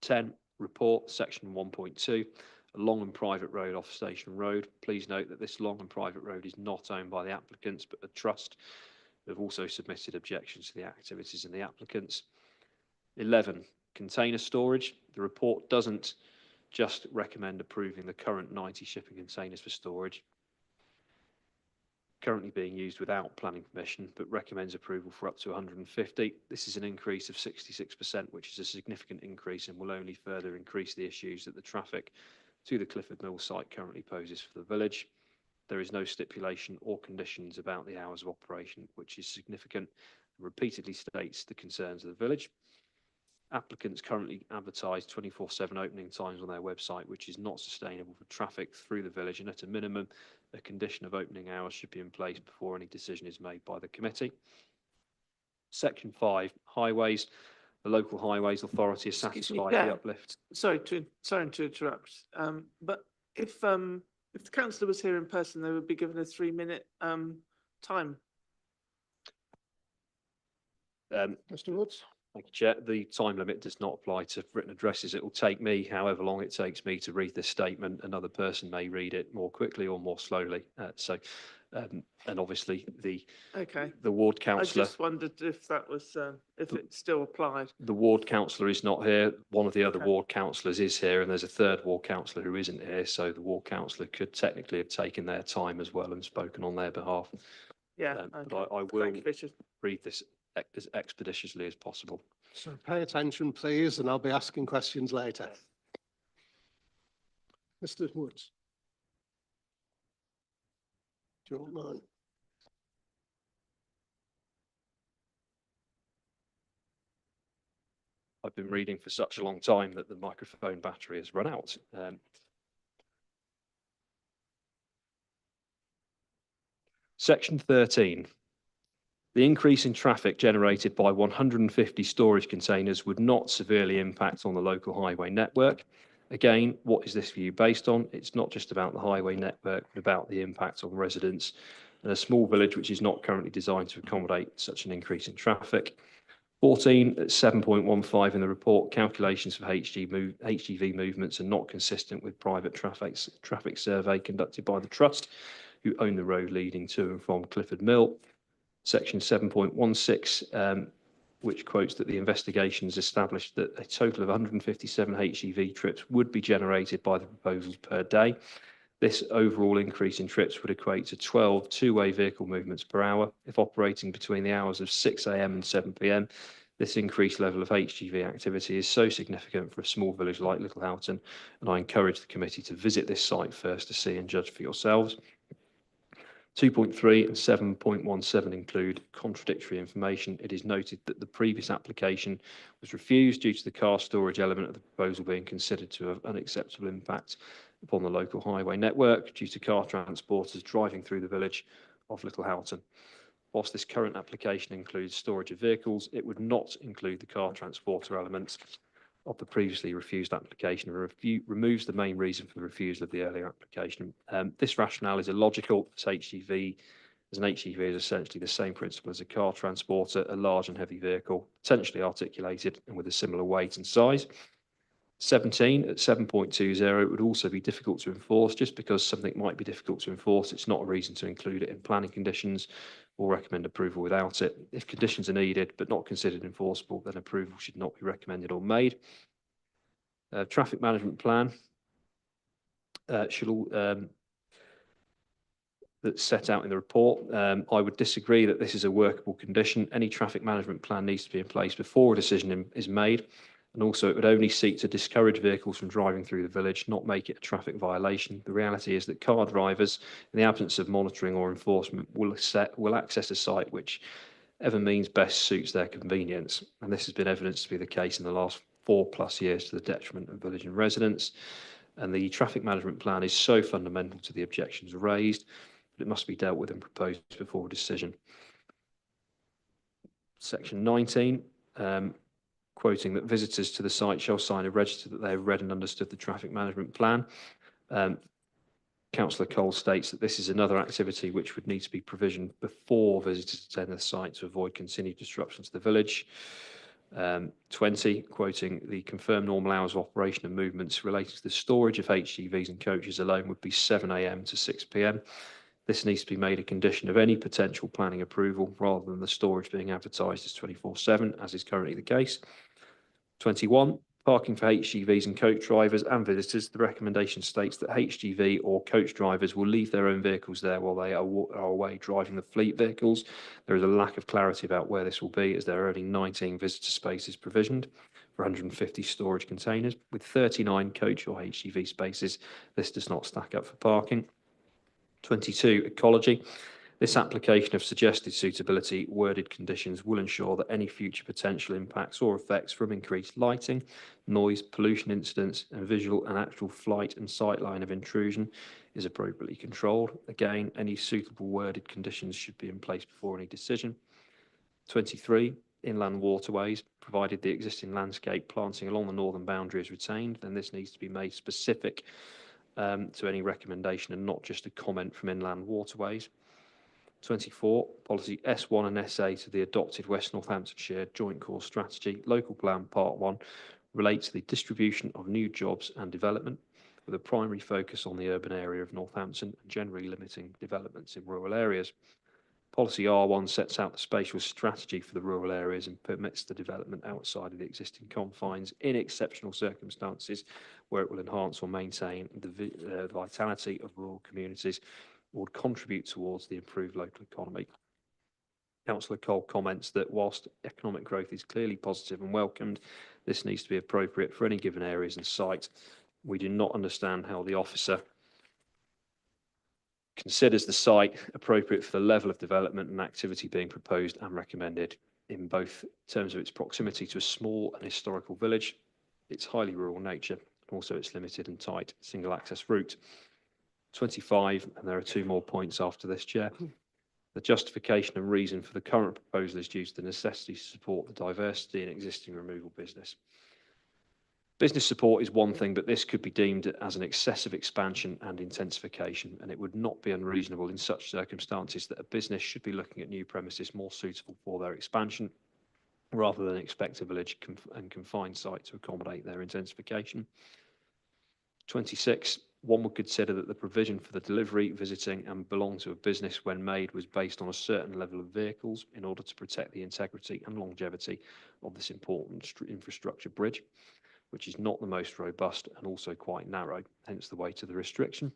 10, report, section 1.2, a long and private road off Station Road. Please note that this long and private road is not owned by the applicants, but the trust have also submitted objections to the activities in the applicants. 11, container storage. The report doesn't just recommend approving the current 90 shipping containers for storage currently being used without planning permission, but recommends approval for up to 150. This is an increase of 66%, which is a significant increase and will only further increase the issues that the traffic to the Clifford Mill site currently poses for the village. There is no stipulation or conditions about the hours of operation, which is significant and repeatedly states the concerns of the village. Applicants currently advertise 24/7 opening times on their website, which is not sustainable for traffic through the village, and at a minimum, a condition of opening hours should be in place before any decision is made by the committee. Section 5, highways. The local highways authority is satisfied the uplift. Sorry to interrupt, but if the councillor was here in person, they would be given a 3-minute time. Mr. Woods. Thank you, Chair. The time limit does not apply to written addresses. It will take me however long it takes me to read this statement. Another person may read it more quickly or more slowly. And obviously the ward councillor. I just wondered if that was if it still applied. The ward councillor is not here. One of the other ward councillors is here, and there's a third ward councillor who isn't here. So the ward councillor could technically have taken their time as well and spoken on their behalf. Yeah, but I will read this as expeditiously as possible. So pay attention, please, and I'll be asking questions later. Mr. Woods. Do you want mine? I've been reading for such a long time that the microphone battery has run out. Section 13. The increase in traffic generated by 150 storage containers would not severely impact on the local highway network. Again, what is this view based on? It's not just about the highway network, but about the impact on residents in a small village which is not currently designed to accommodate such an increase in traffic. 14 at 7.15 in the report, calculations for HGV movements are not consistent with private traffic survey conducted by the Trust, who own the road leading to and from Clifford Mill. Section 7.16, which quotes that the investigations established that a total of 157 HGV trips would be generated by the proposals per day. This overall increase in trips would equate to 12 two-way vehicle movements per hour. If operating between the hours of 6 a.m. and 7 p.m, this increased level of HGV activity is so significant for a small village like Littlehoughton, and I encourage the committee to visit this site first to see and judge for yourselves. 2.3 and 7.17 include contradictory information. It is noted that the previous application was refused due to the car storage element of the proposal being considered to have unacceptable impact upon the local highway network due to car transporters driving through the village of Littlehoughton. Whilst this current application includes storage of vehicles, it would not include the car transporter elements of the previously refused application and removes the main reason for the refusal of the earlier application. This rationale is illogical, as an HGV is essentially the same principle as a car transporter, a large and heavy vehicle, potentially articulated and with a similar weight and size. 17 at 7.20, it would also be difficult to enforce. Just because something might be difficult to enforce, it's not a reason to include it in planning conditions or recommend approval without it. If conditions are needed but not considered enforceable, then approval should not be recommended or made. Traffic management plan should all that's set out in the report. I would disagree that this is a workable condition. Any traffic management plan needs to be in place before a decision is made. And also, it would only seek to discourage vehicles from driving through the village, not make it a traffic violation. The reality is that car drivers, in the absence of monitoring or enforcement, will access a site whichever means best suits their convenience. And this has been evidenced to be the case in the last 4+ years to the detriment of village and residents. And the traffic management plan is so fundamental to the objections raised that it must be dealt with and proposed before a decision. Section 19. Quoting that visitors to the site shall sign a register that they have read and understood the traffic management plan. Councillor Cole states that this is another activity which would need to be provisioned before visitors attend the site to avoid continued disruption to the village. 20, quoting the confirmed normal hours of operation and movements related to the storage of HGVs and coaches alone would be 7 a.m. to 6 p.m. This needs to be made a condition of any potential planning approval rather than the storage being advertised as 24/7, as is currently the case. 21, parking for HGVs and coach drivers and visitors. The recommendation states that HGV or coach drivers will leave their own vehicles there while they are away driving the fleet vehicles. There is a lack of clarity about where this will be, as there are only 19 visitor spaces provisioned for 150 storage containers. With 39 coach or HGV spaces, this does not stack up for parking. 22, ecology. This application of suggested suitability worded conditions will ensure that any future potential impacts or effects from increased lighting, noise, pollution incidents, and visual and actual flight and sightline of intrusion is appropriately controlled. Again, any suitable worded conditions should be in place before any decision. 23, inland waterways. Provided the existing landscape planting along the northern boundary is retained, then this needs to be made specific to any recommendation and not just a comment from inland waterways. 24, policy S1 and SA to the adopted West Northamptonshire Joint Core Strategy, Local Plan Part 1, relates to the distribution of new jobs and development, with a primary focus on the urban area of Northampton and generally limiting developments in rural areas. Policy R1 sets out the spatial strategy for the rural areas and permits the development outside of the existing confines in exceptional circumstances where it will enhance or maintain the vitality of rural communities, would contribute towards the improved local economy. Councillor Cole comments that whilst economic growth is clearly positive and welcomed, this needs to be appropriate for any given areas and site. We do not understand how the officer considers the site appropriate for the level of development and activity being proposed and recommended in both terms of its proximity to a small and historical village, its highly rural nature, and also its limited and tight single access route. 25, and there are two more points after this, Chair. The justification and reason for the current proposal is due to the necessity to support the diversity in existing removal business. Business support is one thing, but this could be deemed as an excessive expansion and intensification, and it would not be unreasonable in such circumstances that a business should be looking at new premises more suitable for their expansion, rather than expect a village and confined site to accommodate their intensification. 26. One would consider that the provision for the delivery, visiting and belong to a business when made was based on a certain level of vehicles in order to protect the integrity and longevity of this important infrastructure bridge, which is not the most robust and also quite narrow, hence the weight of the restriction.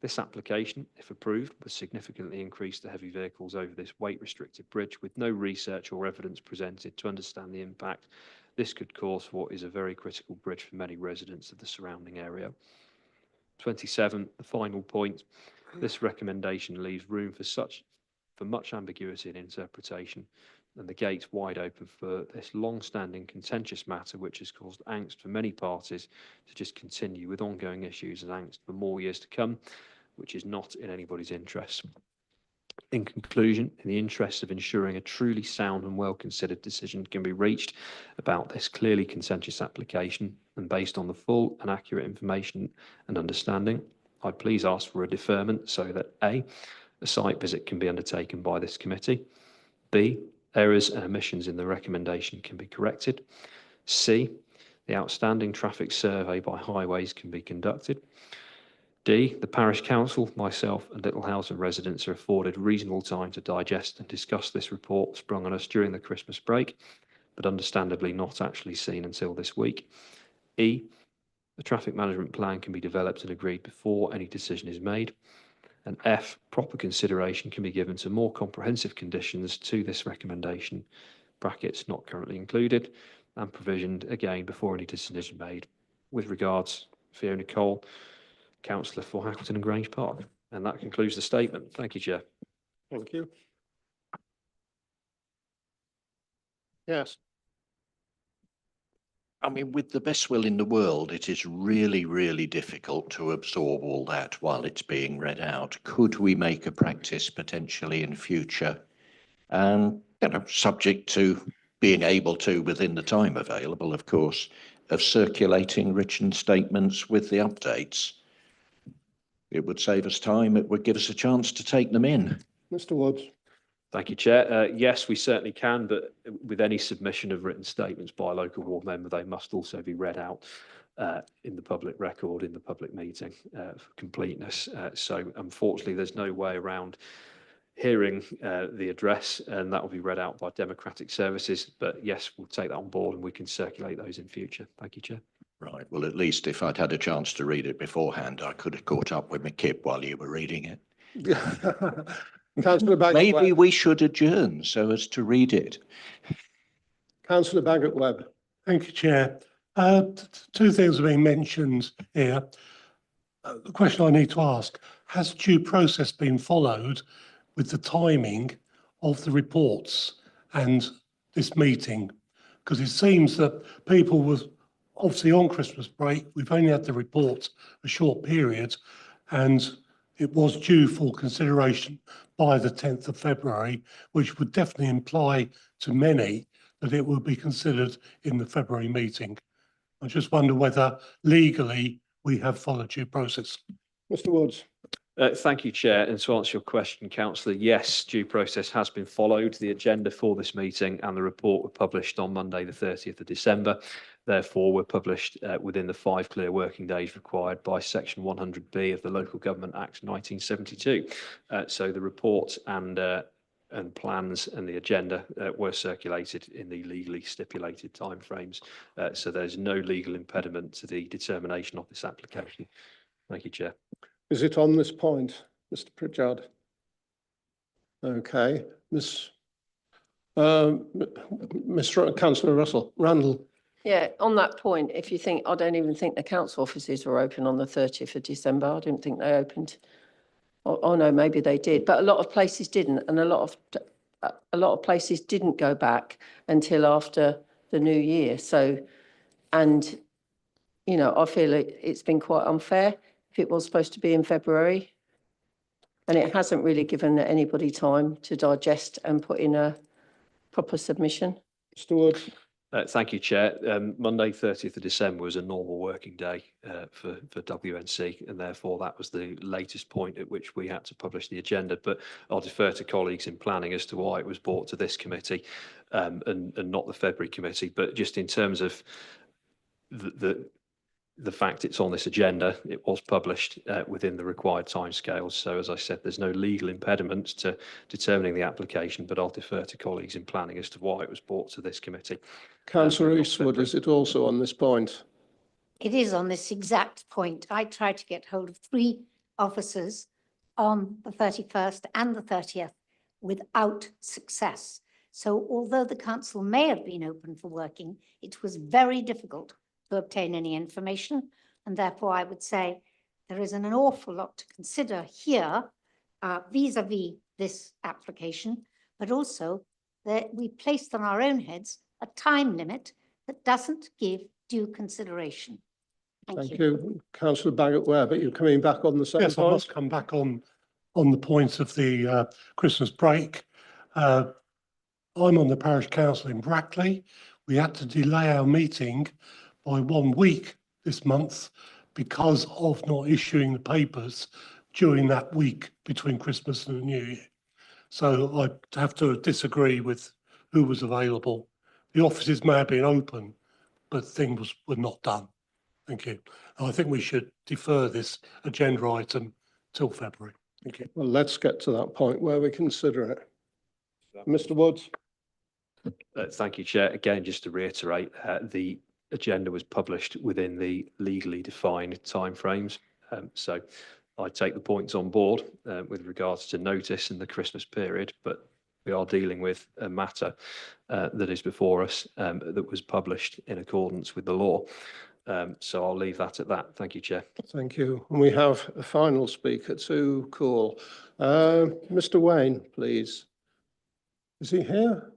This application, if approved, would significantly increase the heavy vehicles over this weight-restricted bridge with no research or evidence presented to understand the impact this could cause for what is a very critical bridge for many residents of the surrounding area. 27, the final point, this recommendation leaves room for much ambiguity and interpretation, and the gates wide open for this long-standing contentious matter which has caused angst for many parties to just continue with ongoing issues and angst for more years to come, which is not in anybody's interest. In conclusion, in the interests of ensuring a truly sound and well-considered decision can be reached about this clearly contentious application, and based on the full and accurate information and understanding, I please ask for a deferment so that A, a site visit can be undertaken by this committee, B, errors and omissions in the recommendation can be corrected, C, the outstanding traffic survey by Highways can be conducted, D, the parish council, myself and Littlehousen residents are afforded reasonable time to digest and discuss this report sprung on us during the Christmas break, but understandably not actually seen until this week. E, the traffic management plan can be developed and agreed before any decision is made. And F, proper consideration can be given to more comprehensive conditions to this recommendation, brackets not currently included, and provisioned again before any decision is made. With regards, Fiona Cole, Councillor for Hackleton and Grange Park. And that concludes the statement. Thank you, Chair. Thank you. Yes. I mean, with the best will in the world, it is really, really difficult to absorb all that while it's being read out. Could we make a practice potentially in future, and subject to being able to, within the time available, of course, of circulating written statements with the updates? It would save us time. It would give us a chance to take them in. Mr. Woods. Thank you, Chair. Yes, we certainly can, but with any submission of written statements by a local ward member, they must also be read out in the public record, in the public meeting for completeness. So unfortunately, there's no way around hearing the address, and that will be read out by Democratic Services. But yes, we'll take that on board and we can circulate those in future. Thank you, Chair. Right. Well, at least if I'd had a chance to read it beforehand, I could have caught up with my kip while you were reading it. Councillor Baggott. Maybe we should adjourn so as to read it. Councillor Baggott-Webb. Thank you, Chair. Two things are being mentioned here. The question I need to ask, has due process been followed with the timing of the reports and this meeting? Because it seems that people were obviously on Christmas break. We've only had the report a short period, and it was due for consideration by the 10th of February, which would definitely imply to many that it will be considered in the February meeting. I just wonder whether legally we have followed due process. Mr. Woods. Thank you, Chair. And to answer your question, Councillor, yes, due process has been followed. The agenda for this meeting and the report were published on Monday, the 30th of December. Therefore, were published within the 5 clear working days required by Section 100B of the Local Government Act 1972. So the report and plans and the agenda were circulated in the legally stipulated timeframes. So there's no legal impediment to the determination of this application. Thank you, Chair. Is it on this point, Mr. Pritchard? Okay, Mr. Councillor Randall. Yeah, on that point, if you think, I don't even think the council offices were open on the 30th of December. I didn't think they opened. Oh no, maybe they did, but a lot of places didn't, and a lot of places didn't go back until after the new year. So, and you know, I feel it's been quite unfair. If it was supposed to be in February, And it hasn't really given anybody time to digest and put in a proper submission. Mr Woods? Thank you, Chair. Monday, 30th of December was a normal working day for WNC, and therefore that was the latest point at which we had to publish the agenda. But I'll defer to colleagues in planning as to why it was brought to this committee and not the February committee. But just in terms of the fact it's on this agenda, it was published within the required timescales. So as I said, there's no legal impediment to determining the application, but I'll defer to colleagues in planning as to why it was brought to this committee. Councillor Eastwood, is it also on this point? It is on this exact point. I tried to get hold of 3 officers on the 31st and the 30th without success. So although the council may have been open for working, it was very difficult to obtain any information. And therefore, I would say there is an awful lot to consider here vis-a-vis this application, but also that we placed on our own heads a time limit that doesn't give due consideration. Thank you. Councillor Bagot-Ware, but you're coming back on the same Yes, I point? must come back on the point of the Christmas break. I'm on the parish council in Brackley. We had to delay our meeting by 1 week this month because of not issuing the papers during that week between Christmas and the New Year. So I have to disagree with who was available. The offices may have been open, but things were not done. Thank you. And I think we should defer this agenda item till February. Thank you. Well, let's get to that point where we consider it. Mr Woods? Thank you, Chair. Again, just to reiterate, the agenda was published within the legally defined timeframes. So I take the points on board with regards to notice in the Christmas period, but we are dealing with a matter that is before us that was published in accordance with the law. So I'll leave that at that. Thank you, Chair. Thank you. And we have a final speaker to call. Mr Wayne, please. Is he here?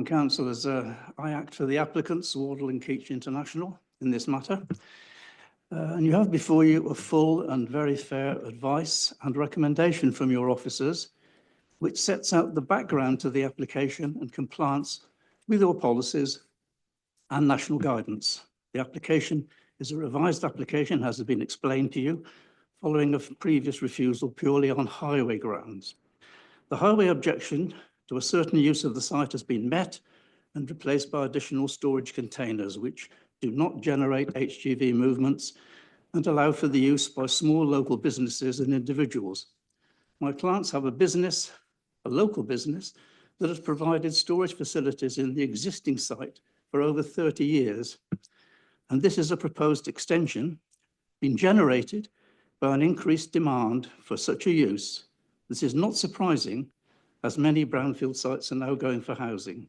Councillors, I act for the applicants, Wardle and Keach International, in this matter. And you have before you a full and very fair advice and recommendation from your officers, which sets out the background to the application and compliance with your policies and national guidance. The application is a revised application, as has been explained to you, following a previous refusal purely on highway grounds. The highway objection to a certain use of the site has been met and replaced by additional storage containers, which do not generate HGV movements and allow for the use by small local businesses and individuals. My clients have a business, a local business, that has provided storage facilities in the existing site for over 30 years. And this is a proposed extension being generated by an increased demand for such a use. This is not surprising, as many brownfield sites are now going for housing.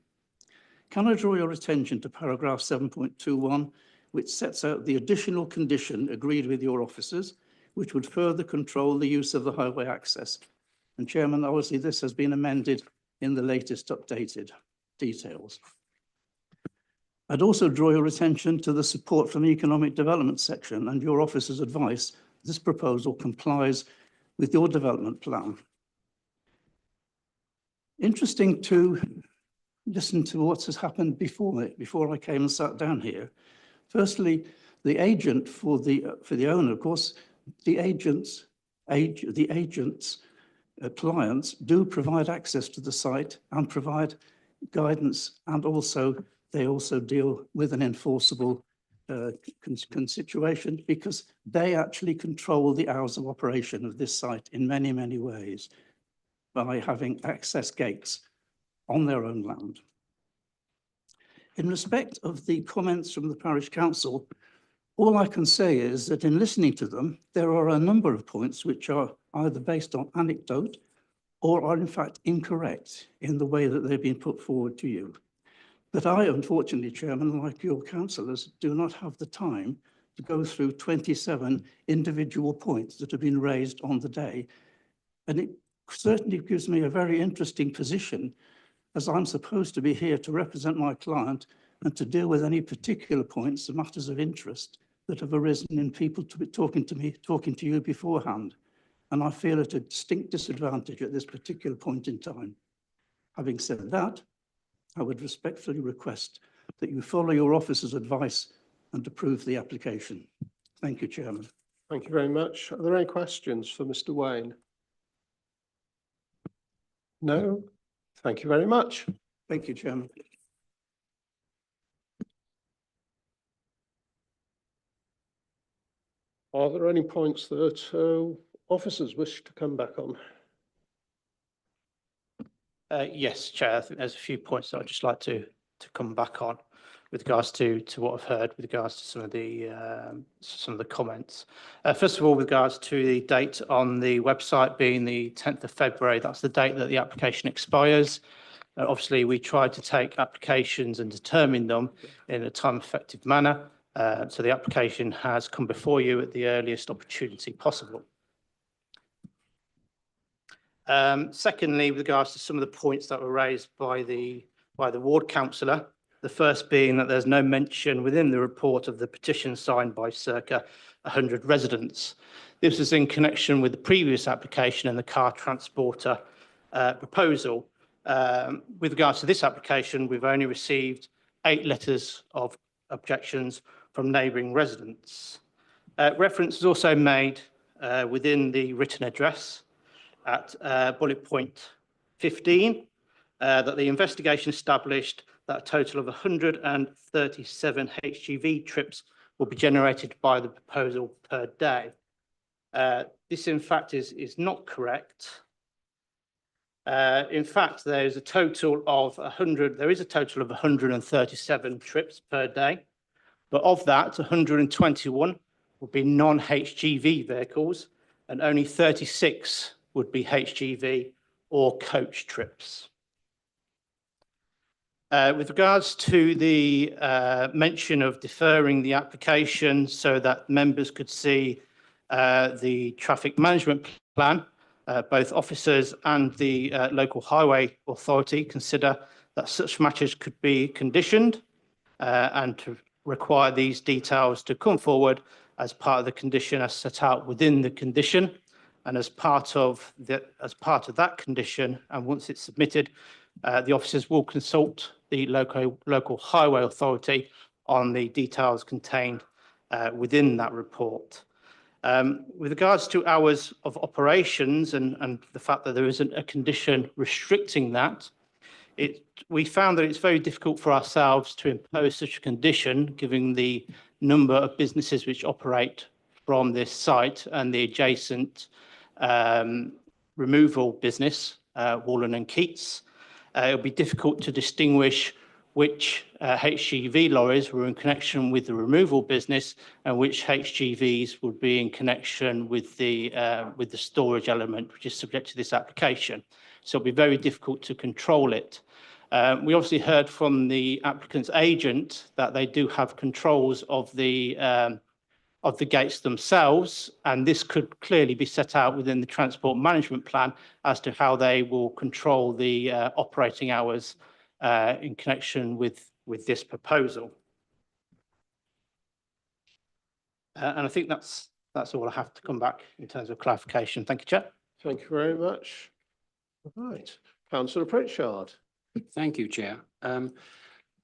Can I draw your attention to paragraph 7.21, which sets out the additional condition agreed with your officers, which would further control the use of the highway access. And Chairman, obviously this has been amended in the latest updated details. I'd also draw your attention to the support from the economic development section and your officers' advice. This proposal complies with your development plan. Interesting to listen to what has happened before I came and sat down here. Firstly, the agent for the owner, of course, the agent's clients do provide access to the site and provide guidance, and they also deal with an enforceable situation, because they actually control the hours of operation of this site in many, many ways, by having access gates on their own land. In respect of the comments from the parish council, all I can say is that in listening to them, there are a number of points which are either based on anecdote or are in fact incorrect in the way that they've been put forward to you. But I, unfortunately, Chairman, like your councillors, do not have the time to go through 27 individual points that have been raised on the day. And it certainly gives me a very interesting position, as I'm supposed to be here to represent my client and to deal with any particular points, the matters of interest that have arisen in people to be talking to you beforehand. And I feel at a distinct disadvantage at this particular point in time. Having said that, I would respectfully request that you follow your officer's advice and approve the application. Thank you, Chairman. Thank you very much. Are there any questions for Mr. Wayne? No? Thank you very much. Thank you, Chairman. Are there any points that officers wish to come back on? Yes, Chair, I think there's a few points that I'd just like to come back on with regards to what I've heard with regards to some of the comments. First of all, with regards to the date on the website being the 10th of February, that's the date that the application expires. Obviously, we tried to take applications and determine them in a time-effective manner. So the application has come before you at the earliest opportunity possible. Secondly, with regards to some of the points that were raised by the ward councillor, the first being that there's no mention within the report of the petition signed by circa 100 residents. This is in connection with the previous application and the car transporter proposal. With regards to this application, we've only received 8 letters of objections from neighbouring residents. Reference is also made within the written address at bullet point 15 that the investigation established that a total of 137 HGV trips will be generated by the proposal per day. This in fact is not correct. In fact, there is a total of 137 trips per day, but of that, 121 will be non-HGV vehicles and only 36 would be HGV or coach trips. With regards to the mention of deferring the application so that members could see the traffic management plan, both officers and the local highway authority consider that such matters could be conditioned and to require these details to come forward as part of the condition as set out within the condition. And as part of that condition, and once it's submitted, the officers will consult the local highway authority on the details contained within that report. With regards to hours of operations and the fact that there isn't a condition restricting that, we found that it's very difficult for ourselves to impose such a condition given the number of businesses which operate from this site and the adjacent removal business, Wallen and Keats. It would be difficult to distinguish which HGV lorries were in connection with the removal business and which HGVs would be in connection with the storage element, which is subject to this application. So it'll be very difficult to control it. We obviously heard from the applicant's agent that they do have controls of the gates themselves, and this could clearly be set out within the transport management plan as to how they will control the operating hours in connection with this proposal. And I think that's all I have to come back in terms of clarification. Thank you, Chair. Thank you very much. Right, Councillor Pritchard. Thank you, Chair.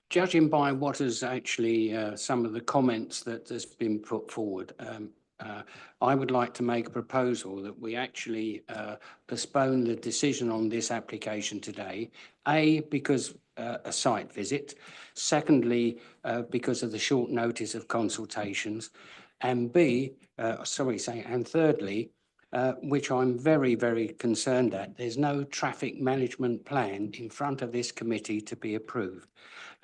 Judging by what is actually some of the comments that has been put forward, I would like to make a proposal that we actually postpone the decision on this application today. A, because a site visit. Secondly, because of the short notice of consultations. And B, and thirdly, which I'm very, very concerned at, there's no traffic management plan in front of this committee to be approved,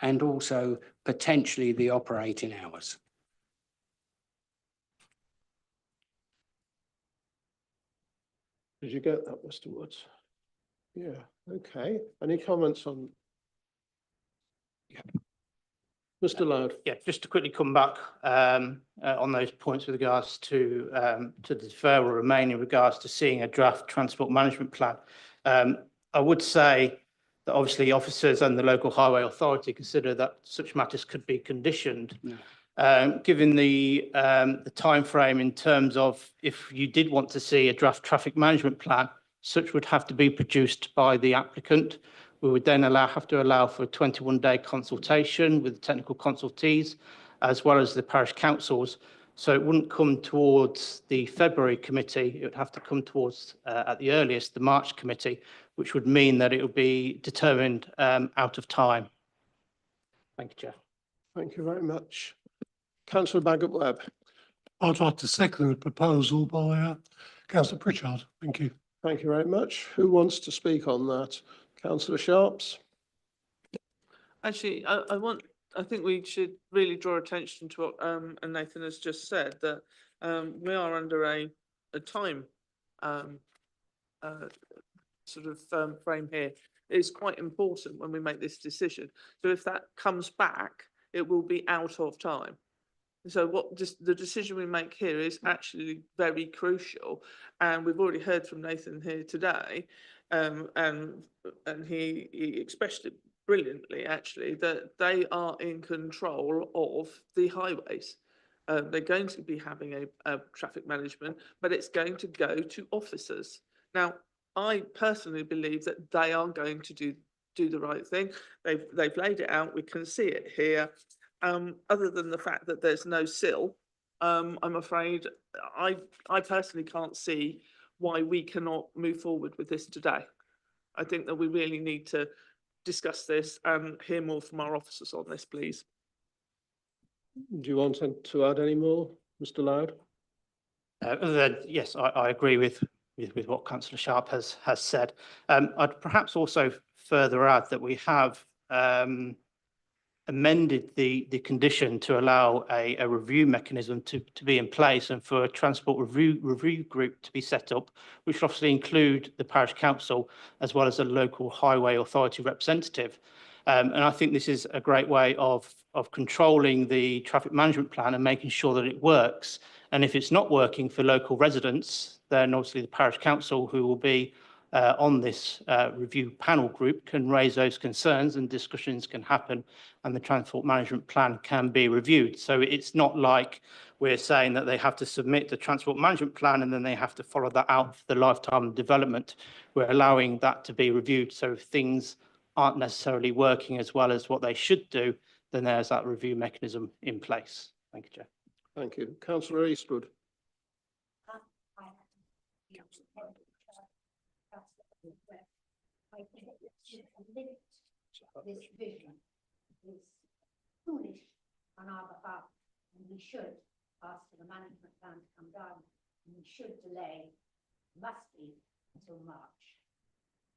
and also potentially the operating hours. Did you get that, Mr. Woods? Yeah, okay. Any comments on? Mr. Loud. Yeah, just to quickly come back on those points with regards to the deferral remain in regards to seeing a draft transport management plan. I would say that obviously officers and the local highway authority consider that such matters could be conditioned. Given the timeframe in terms of if you did want to see a draft traffic management plan, such would have to be produced by the applicant. We would then have to allow for a 21-day consultation with technical consultees, as well as the parish councils. So it wouldn't come towards the February committee. It would have to come towards, at the earliest, the March committee, which would mean that it would be determined out of time. Thank you, Chair. Thank you very much. Councillor Bagot-Webb. I'd like to second the proposal by Councillor Pritchard. Thank you. Thank you very much. Who wants to speak on that? Councillor Sharps. Actually, I think we should really draw attention to what Nathan has just said, that we are under a time sort of frame here. It's quite important when we make this decision. So if that comes back, it will be out of time. So the decision we make here is actually very crucial, and we've already heard from Nathan here today, and he expressed it brilliantly actually, that they are in control of the highways. They're going to be having a traffic management, but it's going to go to officers. Now, I personally believe that they are going to do the right thing. They've laid it out. We can see it here. Other than the fact that there's no sill, I'm afraid I personally can't see why we cannot move forward with this today. I think that we really need to discuss this and hear more from our officers on this, please. Do you want to add any more, Mr. Loud? Yes, I agree with what Councillor Sharp has said. I'd perhaps also further add that we have amended the condition to allow a review mechanism to be in place and for a transport review group to be set up, which will obviously include the parish council as well as a local highway authority representative. And I think this is a great way of controlling the traffic management plan and making sure that it works. And if it's not working for local residents, then obviously the parish council, who will be on this review panel group, can raise those concerns and discussions can happen and the transport management plan can be reviewed. So it's not like we're saying that they have to submit the transport management plan and then they have to follow that out for the lifetime of development. We're allowing that to be reviewed. So if things aren't necessarily working as well as what they should do, then there's that review mechanism in place. Thank you, Chair. Thank you. Councillor Eastwood. This vision is foolish on our behalf, and we should ask for the management plan to come down, and we should delay, must be, until March.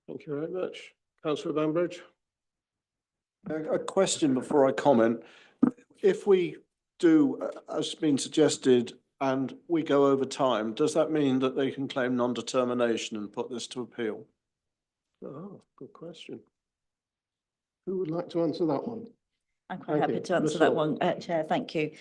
Thank you very much. Councillor Bambridge. A question before I comment. If we do, as been suggested, and we go over time, does that mean that they can claim non-determination and put this to appeal? Oh, good question. Who would like to answer that one? I'm quite happy to answer that one, Chair. Thank you.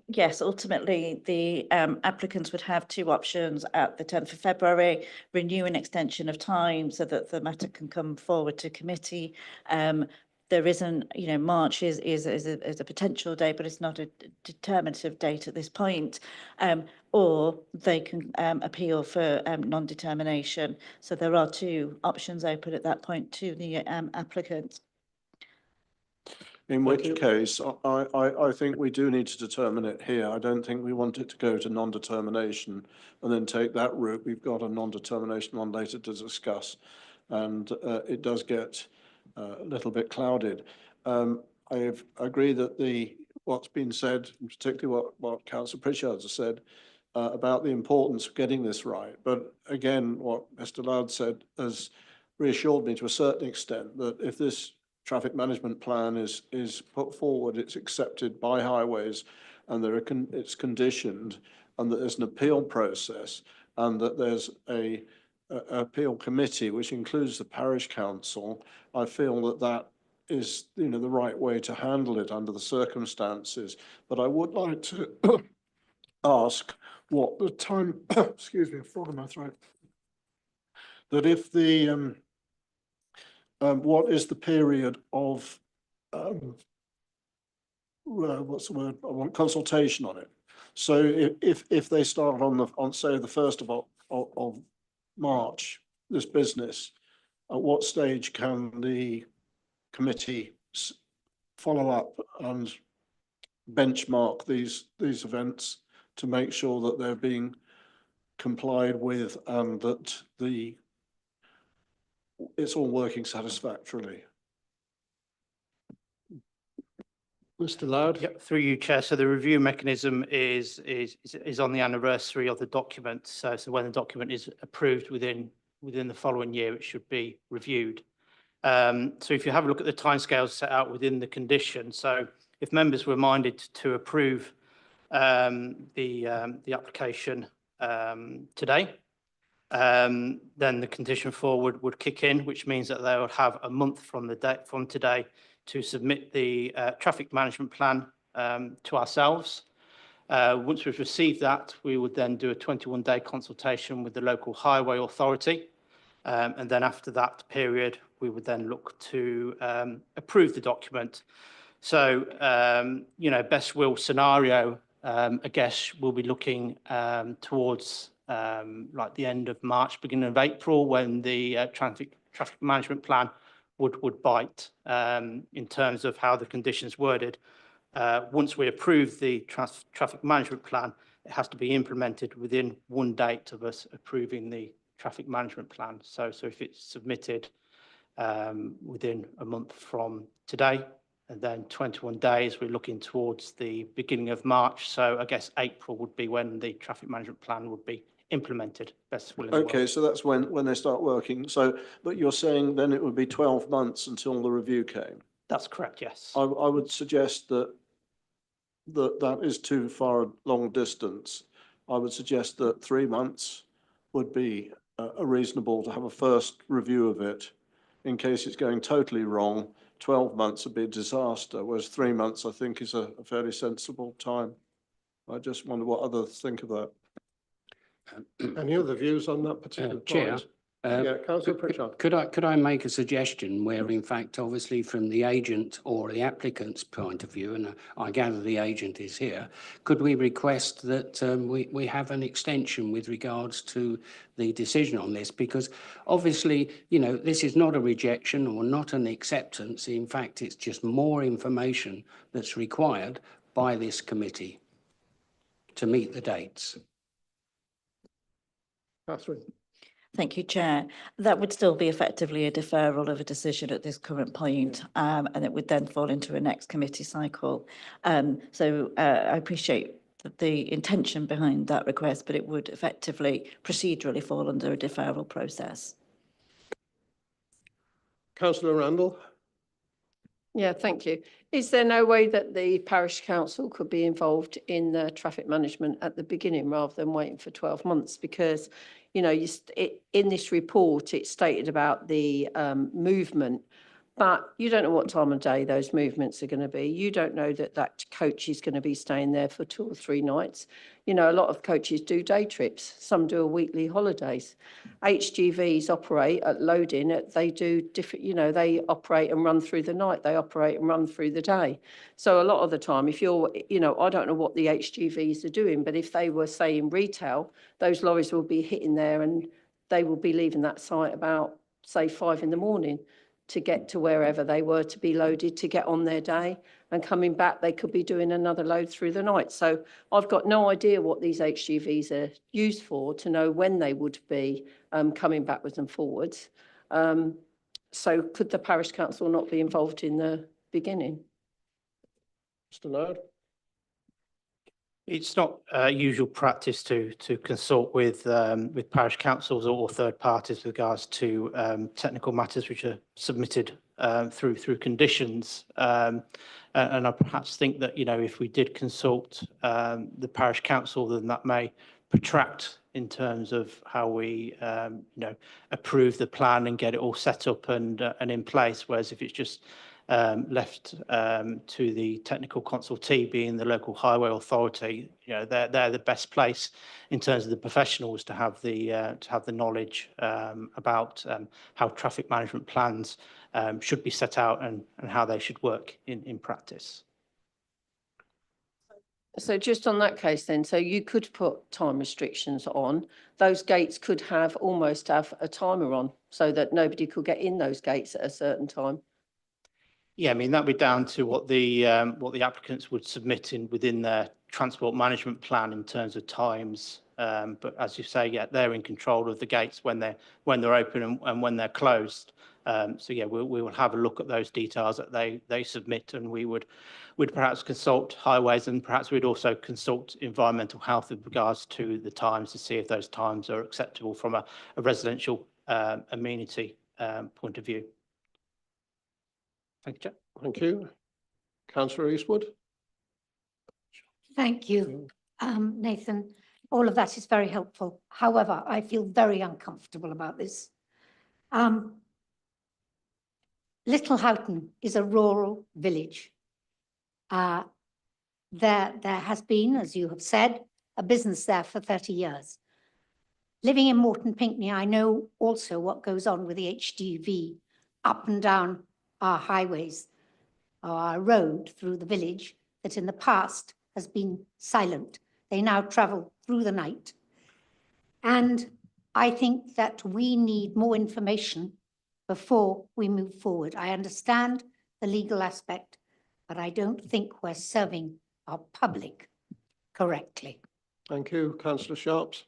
Yes, ultimately, the applicants would have two options at the 10th of February, renew an extension of time so that the matter can come forward to committee. There isn't, March is a potential date, but it's not a determinative date at this point. Or they can appeal for non-determination. So there are two options open at that point to the applicant. In which case, I think we do need to determine it here. I don't think we want it to go to non-determination and then take that route. We've got a non-determination one later to discuss, and it does get a little bit clouded. I agree that what's been said, particularly what Councillor Pritchard has said about the importance of getting this right. But again, what Mr. Loud said has reassured me to a certain extent that if this traffic management plan is put forward, it's accepted by highways, and it's conditioned, and that there's an appeal process, and that there's an appeal committee which includes the parish council. I feel that you know, the right way to handle it under the circumstances. But I would like to ask what the time, excuse me, frog in my throat, that if the, what is the period of, what's the word, I want consultation on it. So if they start on say the 1st of March, this business, at what stage can the committee follow up and benchmark these events to make sure that they're being complied with and that it's all working satisfactorily? Mr. Loud. Yep, through you, Chair. So the review mechanism is on the anniversary of the document. So when the document is approved within the following year, it should be reviewed. So if you have a look at the timescales set out within the condition, so if members were minded to approve the application today, then the condition 4 would kick in, which means that they would have a month from today to submit the traffic management plan to ourselves. Once we've received that, we would then do a 21-day consultation with the local highway authority. And then after that period, we would then look to approve the document. So, you know, best will scenario, I guess we'll be looking towards like the end of March, beginning of April, when the traffic management plan would bite in terms of how the conditions worded. Once we approve the traffic management plan, it has to be implemented within one date of us approving the traffic management plan. So if it's submitted within a month from today, and then 21 days, we're looking towards the beginning of March. So I guess April would be when the traffic management plan would be implemented. Best will in the world. Okay, so that's when they start working. So, but you're saying then it would be 12 months until the review came? That's correct, yes. I would suggest that is too far a long distance. I would suggest that 3 months would be a reasonable to have a first review of it. In case it's going totally wrong, 12 months would be a disaster, whereas 3 months I think is a fairly sensible time. I just wonder what others think of that. Any other views on that particular Chair, point? Yeah, Councillor Pritchard. Could I make a suggestion where, in fact, obviously from the agent or the applicant's point of view, and I gather the agent is here, could we request that we have an extension with regards to the decision on this? Because obviously, you know, this is not a rejection or not an acceptance. In fact, it's just more information that's required by this committee to meet the dates. Catherine. Thank you, Chair. That would still be effectively a deferral of a decision at this current point, and it would then fall into a next committee cycle. So I appreciate the intention behind that request, but it would effectively procedurally fall under a deferral process. Councillor Randall. Yeah, thank you. Is there no way that the parish council could be involved in the traffic management at the beginning rather than waiting for 12 months? Because, you know, in this report, it stated about the movement, but you don't know what time of day those movements are going to be. You don't know that coach is going to be staying there for 2 or 3 nights. You know, a lot of coaches do day trips. Some do a weekly holidays. HGVs operate at loading. They do different, you know, they operate and run through the night. They operate and run through the day. So a lot of the time, if you're, you know, I don't know what the HGVs are doing, but if they were, say, in retail, those lorries will be hitting there and they will be leaving that site about, say, 5 in the morning to get to wherever they were to be loaded to get on their day, and coming back they could be doing another load through the night. So I've got no idea what these HGVs are used for to know when they would be coming backwards and forwards. So could the parish council not be involved in the beginning? Mr. Loud. It's not usual practice to consult with parish councils or third parties with regards to technical matters which are submitted through conditions. And I perhaps think that, you know, if we did consult the parish council, then that may protract in terms of how we, approve the plan and get it all set up and in place. Whereas if it's just left to the technical consultee, being the local highway authority, they're the best place in terms of the professionals to have the knowledge about how traffic management plans should be set out and how they should work in practice. So just on that case then, so you could put time restrictions on. Those gates could almost have a timer on so that nobody could get in those gates at a certain time. Yeah, I mean, that'd be down to what the applicants would submit within their transport management plan in terms of times. But as you say, yeah, they're in control of the gates when they're open and when they're closed. So yeah, we will have a look at those details that they submit, and we'd perhaps consult highways, and perhaps we'd also consult environmental health with regards to the times to see if those times are acceptable from a residential amenity point of view. Thank you, Chair. Thank you. Councillor Eastwood. Thank you, Nathan. All of that is very helpful. However, I feel very uncomfortable about this. Little Houghton is a rural village. There has been, as you have said, a business there for 30 years. Living in Morton Pinkney, I know also what goes on with the HGV up and down our highways, or our road through the village, that in the past has been silent. They now travel through the night. And I think that we need more information before we move forward. I understand the legal aspect, but I don't think we're serving our public correctly. Thank you. Councillor Sharps.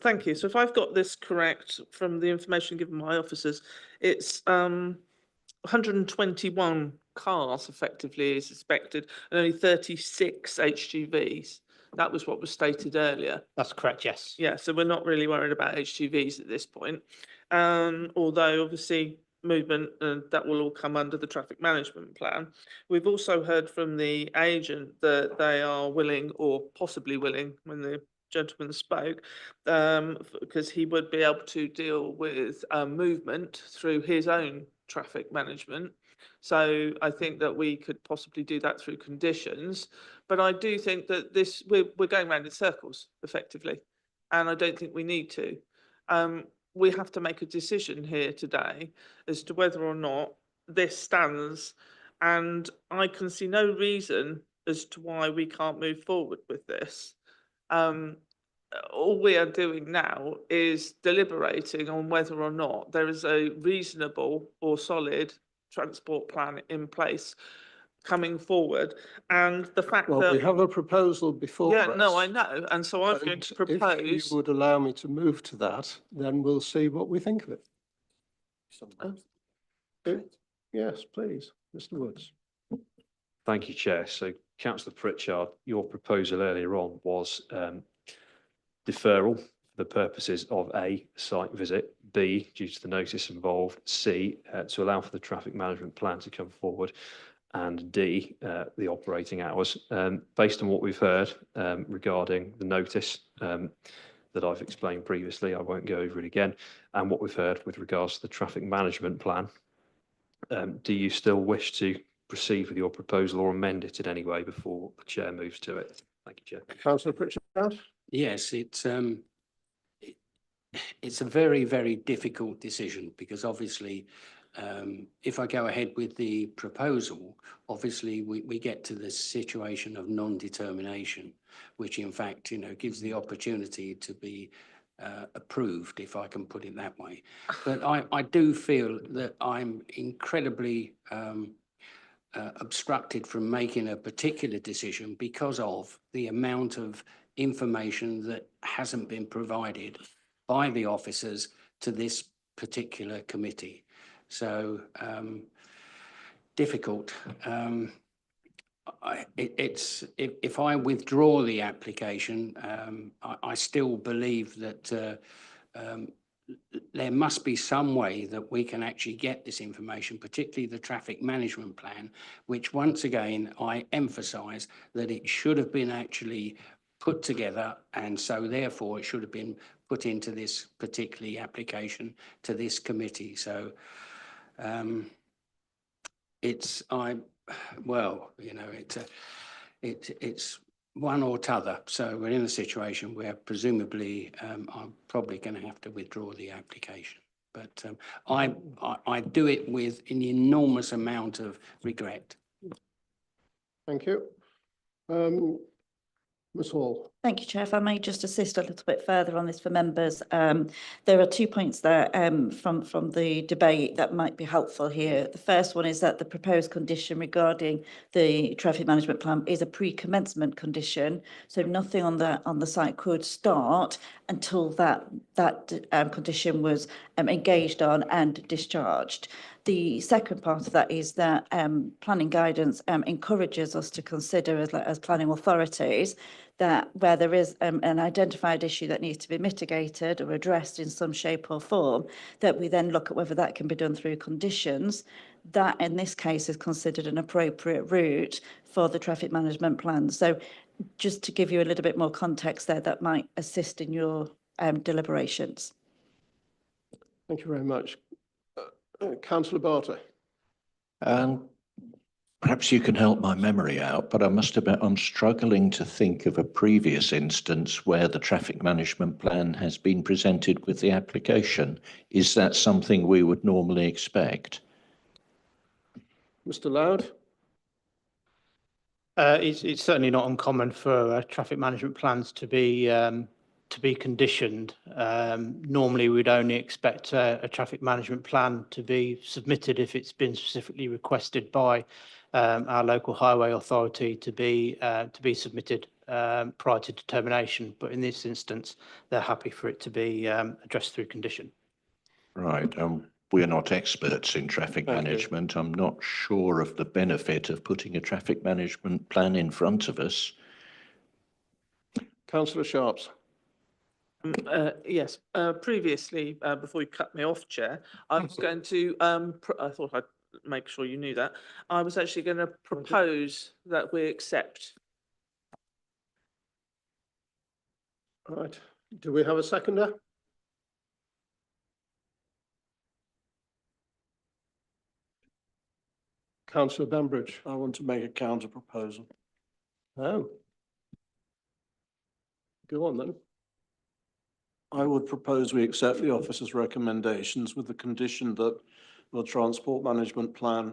Thank you. So if I've got this correct from the information given by officers, it's 121 cars effectively is suspected and only 36 HGVs. That was what was stated earlier. That's correct, yes. Yeah, so we're not really worried about HGVs at this point. Although obviously movement, that will all come under the traffic management plan. We've also heard from the agent that they are willing, or possibly willing, when the gentleman spoke, because he would be able to deal with movement through his own traffic management. So I think that we could possibly do that through conditions, but I do think that we're going round in circles effectively, and I don't think we need to. We have to make a decision here today as to whether or not this stands, and I can see no reason as to why we can't move forward with this. All we are doing now is deliberating on whether or not there is a reasonable or solid transport plan in place coming forward, and the fact that we have a proposal before us. Yeah, no, I know, and so I'm going to propose. If you would allow me to move to that, then we'll see what we think of it. Yes, please, Mr. Woods. Thank you, Chair. So, Councillor Pritchard, your proposal earlier on was deferral for the purposes of A, site visit, B, due to the notice involved, C, to allow for the traffic management plan to come forward, and D, the operating hours. Based on what we've heard regarding the notice that I've explained previously, I won't go over it again, and what we've heard with regards to the traffic management plan, do you still wish to proceed with your proposal or amend it in any way before the Chair moves to it? Thank you, Chair. Councillor Pritchard. Yes, it's a very, very difficult decision because obviously if I go ahead with the proposal, obviously we get to the situation of non-determination, which in fact, gives the opportunity to be approved, if I can put it that way. But I do feel that I'm incredibly obstructed from making a particular decision because of the amount of information that hasn't been provided by the officers to this particular committee. So difficult. If I withdraw the application, I still believe that there must be some way that we can actually get this information, particularly the traffic management plan, which once again, I emphasise that it should have been actually put together, and so therefore it should have been put into this particular application to this committee. So well, you know, it's one or t'other. So we're in a situation where presumably I'm probably going to have to withdraw the application. But I do it with an enormous amount of regret. Thank you. Ms Hall. Thank you, Chair. If I may just assist a little bit further on this for members. There are 2 points there from the debate that might be helpful here. The first one is that the proposed condition regarding the traffic management plan is a pre-commencement condition, so nothing on the site could start until that condition was engaged on and discharged. The second part of that is that planning guidance encourages us to consider as planning authorities that where there is an identified issue that needs to be mitigated or addressed in some shape or form, that we then look at whether that can be done through conditions. That in this case is considered an appropriate route for the traffic management plan. So just to give you a little bit more context there, that might assist in your deliberations. Thank you very much. Councillor Barter. Perhaps you can help my memory out, but I must admit I'm struggling to think of a previous instance where the traffic management plan has been presented with the application. Is that something we would normally expect? Mr Loud. It's certainly not uncommon for traffic management plans to be conditioned. Normally, we'd only expect a traffic management plan to be submitted if it's been specifically requested by our local highway authority to be submitted prior to determination. But in this instance, they're happy for it to be addressed through condition. Right. We're not experts in traffic management. I'm not sure of the benefit of putting a traffic management plan in front of us. Councillor Sharps. Yes, previously, before you cut me off, Chair, I was going to, I thought I'd make sure you knew that. I was actually going to propose that we accept. Right. Do we have a seconder? Councillor Bembridge. I want to make a counter proposal. Oh. Go on then. I would propose we accept the officer's recommendations with the condition that the transport management plan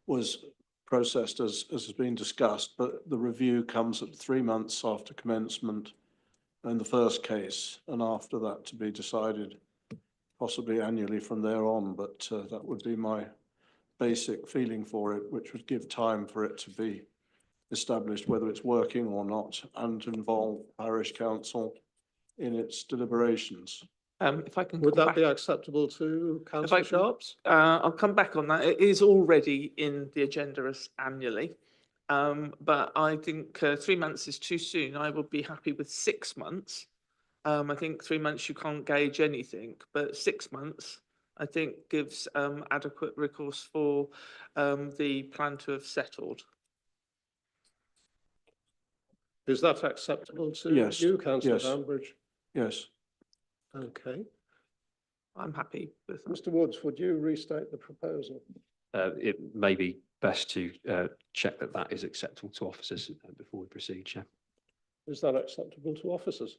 was processed as has been discussed, but the review comes at 3 months after commencement in the first case, and after that to be decided possibly annually from there on. But that would be my basic feeling for it, which would give time for it to be established whether it's working or not, and involve parish council in its deliberations. If I can, would that be acceptable to Councillor Sharps? I'll come back on that. It is already in the agenda as annually, but I think 3 months is too soon. I would be happy with 6 months. I think 3 months you can't gauge anything, but 6 months I think gives adequate recourse for the plan to have settled. Is that acceptable to Yes. you, Councillor Yes. Bembridge? Yes. Okay. I'm happy with that. Mr Woods, would you restate the proposal? It may be best to check that that is acceptable to officers before we proceed, Chair. Is that acceptable to officers?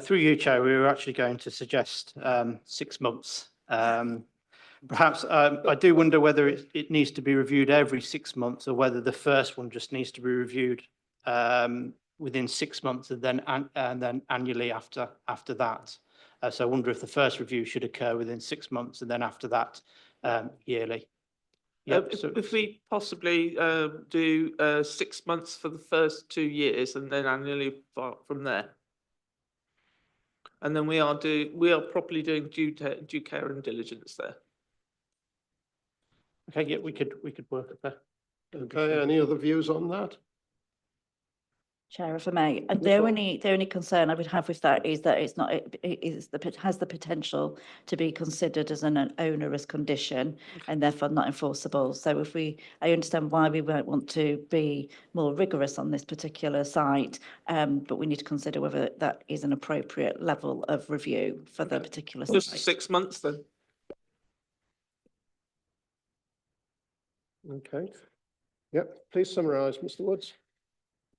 Through you, Chair, we were actually going to suggest 6 months. Perhaps I do wonder whether it needs to be reviewed every 6 months, or whether the first one just needs to be reviewed within 6 months and then annually after that. So I wonder if the first review should occur within 6 months and then after that yearly. Yep, If we possibly do 6 months for the first 2 years and then annually from there. And then we are properly doing due care and diligence there. Okay, yeah, we could work at that. Okay, any other views on that? Chair, if I may, and Sure. the only concern I would have with that is that it's not, it has the potential to be considered as an onerous condition and therefore not enforceable. So if I understand why we won't want to be more rigorous on this particular site, but we need to consider whether that is an appropriate level of review for the particular Just site. 6 months then. Okay. Yep, please summarise, Mr Woods.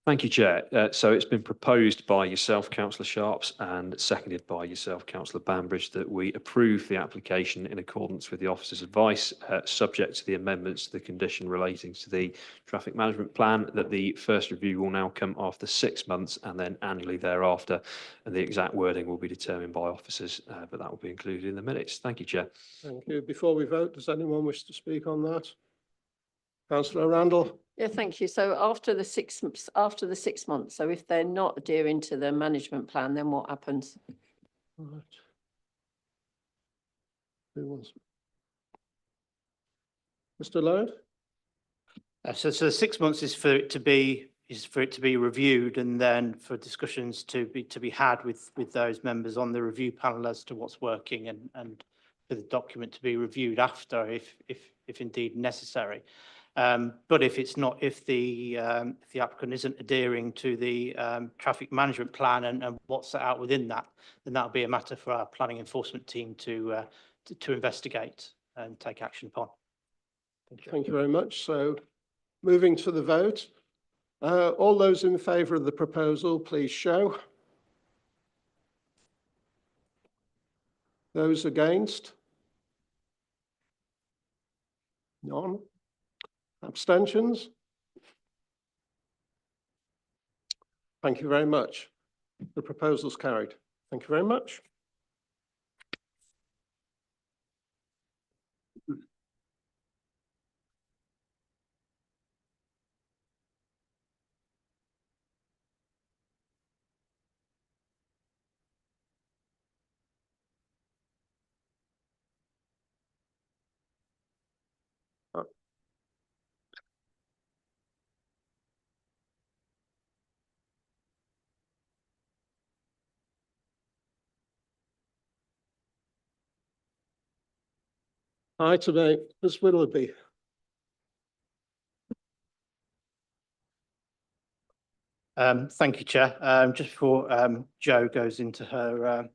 Thank you, Chair. So it's been proposed by yourself, Councillor Sharps, and seconded by yourself, Councillor Bambridge, that we approve the application in accordance with the officer's advice, subject to the amendments to the condition relating to the traffic management plan, that the first review will now come after 6 months and then annually thereafter. And the exact wording will be determined by officers, but that will be included in the minutes. Thank you, Chair. Thank you. Before we vote, does anyone wish to speak on that? Councillor Randall? Yeah, thank you. So after the 6 months, so if they're not adhering to the management plan, then what happens? Right. Who wants? Mr Lloyd? So the 6 months is for it to be reviewed, and then for discussions to be had with those members on the review panel as to what's working, and for the document to be reviewed after if indeed necessary. But if the applicant isn't adhering to the traffic management plan and what's set out within that, then that'll be a matter for our planning enforcement team to investigate and take action upon. Thank you very much. So moving to the vote, all those in favour of the proposal, please show. Those against? None. Abstentions? Thank you very much. The proposal's carried. Thank you very much. Item 8, Ms Willoughby. Thank you, Chair. Just before Jo goes into her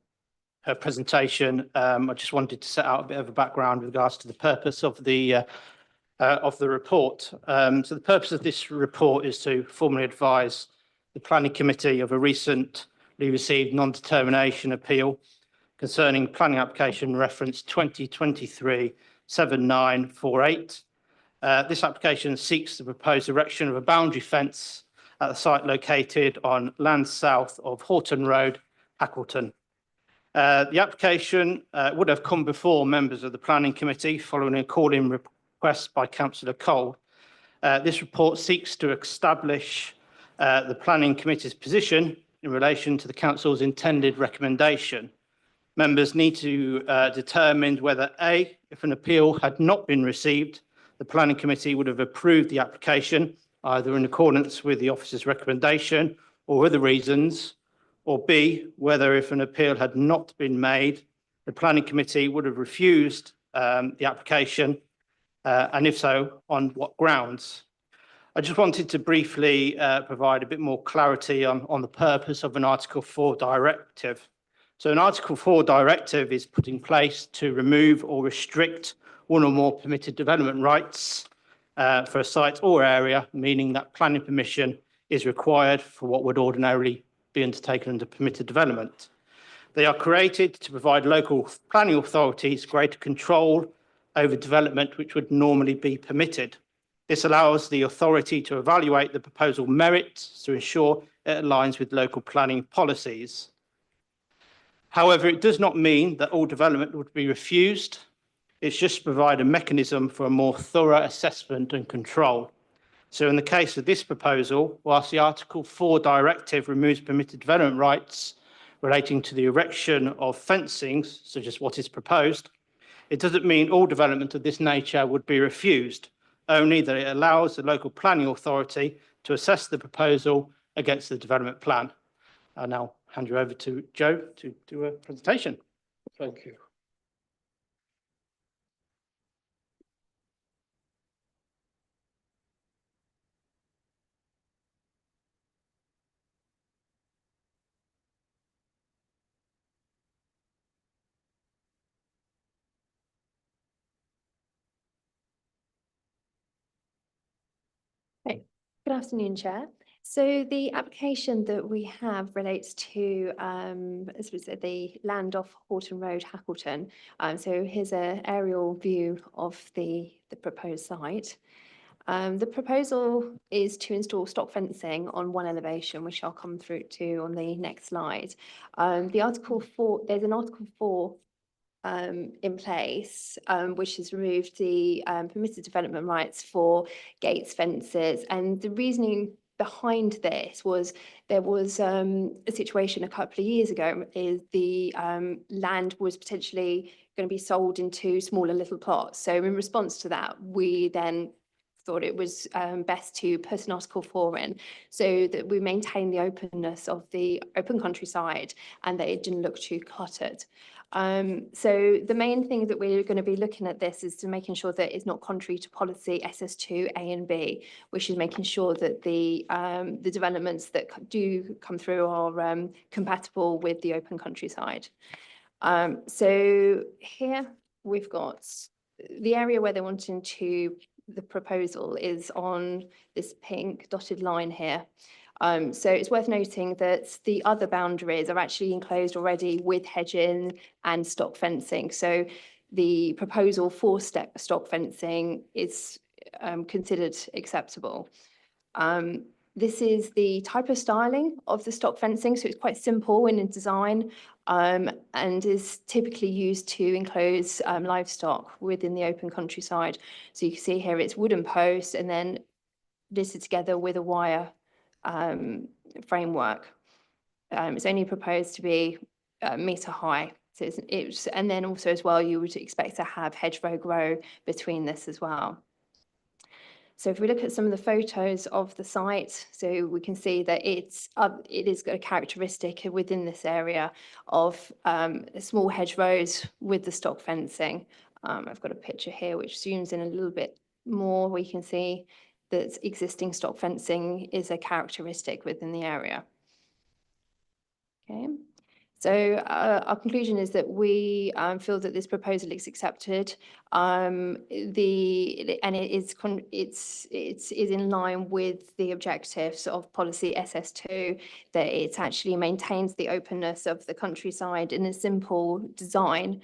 presentation, I just wanted to set out a bit of a background with regards to the purpose of the report. So the purpose of this report is to formally advise the Planning Committee of a recently received non-determination appeal concerning planning application reference 2023-7948. This application seeks to propose erection of a boundary fence at the site located on land south of Horton Road, Hackleton. The application would have come before members of the Planning Committee following a call-in request by Councillor Cole. This report seeks to establish the Planning Committee's position in relation to the Council's intended recommendation. Members need to determine whether A, if an appeal had not been received, the Planning Committee would have approved the application, either in accordance with the officer's recommendation or other reasons, or B, whether if an appeal had not been made, the Planning Committee would have refused the application, and if so, on what grounds. I just wanted to briefly provide a bit more clarity on the purpose of an Article 4 directive. So an Article 4 directive is put in place to remove or restrict one or more permitted development rights for a site or area, meaning that planning permission is required for what would ordinarily be undertaken under permitted development. They are created to provide local planning authorities greater control over development which would normally be permitted. This allows the authority to evaluate the proposal merits to ensure it aligns with local planning policies. However, it does not mean that all development would be refused. It's just to provide a mechanism for a more thorough assessment and control. So in the case of this proposal, whilst the Article 4 directive removes permitted development rights relating to the erection of fencing, such as what is proposed, it doesn't mean all development of this nature would be refused, only that it allows the local planning authority to assess the proposal against the development plan. I'll now hand you over to Joe to do a presentation. Thank you. Good afternoon, Chair. So the application that we have relates to, as we said, the land off Horton Road, Hackleton. So here's an aerial view of the proposed site. The proposal is to install stock fencing on one elevation, which I'll come through to on the next slide. The Article 4, there's an Article 4 in place, which has removed the permitted development rights for gates, fences, and the reasoning behind this was there was a situation a couple of years ago is the land was potentially going to be sold into smaller little plots. So in response to that, we then thought it was best to put an Article 4 in so that we maintain the openness of the open countryside and that it didn't look too cluttered. So the main thing that we're going to be looking at this is to making sure that it's not contrary to policy SS2 A and B, which is making sure that the developments that do come through are compatible with the open countryside. So here we've got the area where they're wanting to, the proposal is on this pink dotted line here. So it's worth noting that the other boundaries are actually enclosed already with hedging and stock fencing. So the proposal for stock fencing is considered acceptable. This is the type of styling of the stock fencing. So it's quite simple in design and is typically used to enclose livestock within the open countryside. So you can see here it's wooden posts and then listed together with a wire framework. It's only proposed to be a metre high. So it's and then also as well, you would expect to have hedgerow grow between this as well. So if we look at some of the photos of the site, so we can see that it is a characteristic within this area of small hedgerows with the stock fencing. I've got a picture here which zooms in a little bit more. We can see that existing stock fencing is a characteristic within the area. Okay. So our conclusion is that we feel that this proposal is accepted. And it's in line with the objectives of policy SS2, that it actually maintains the openness of the countryside in a simple design,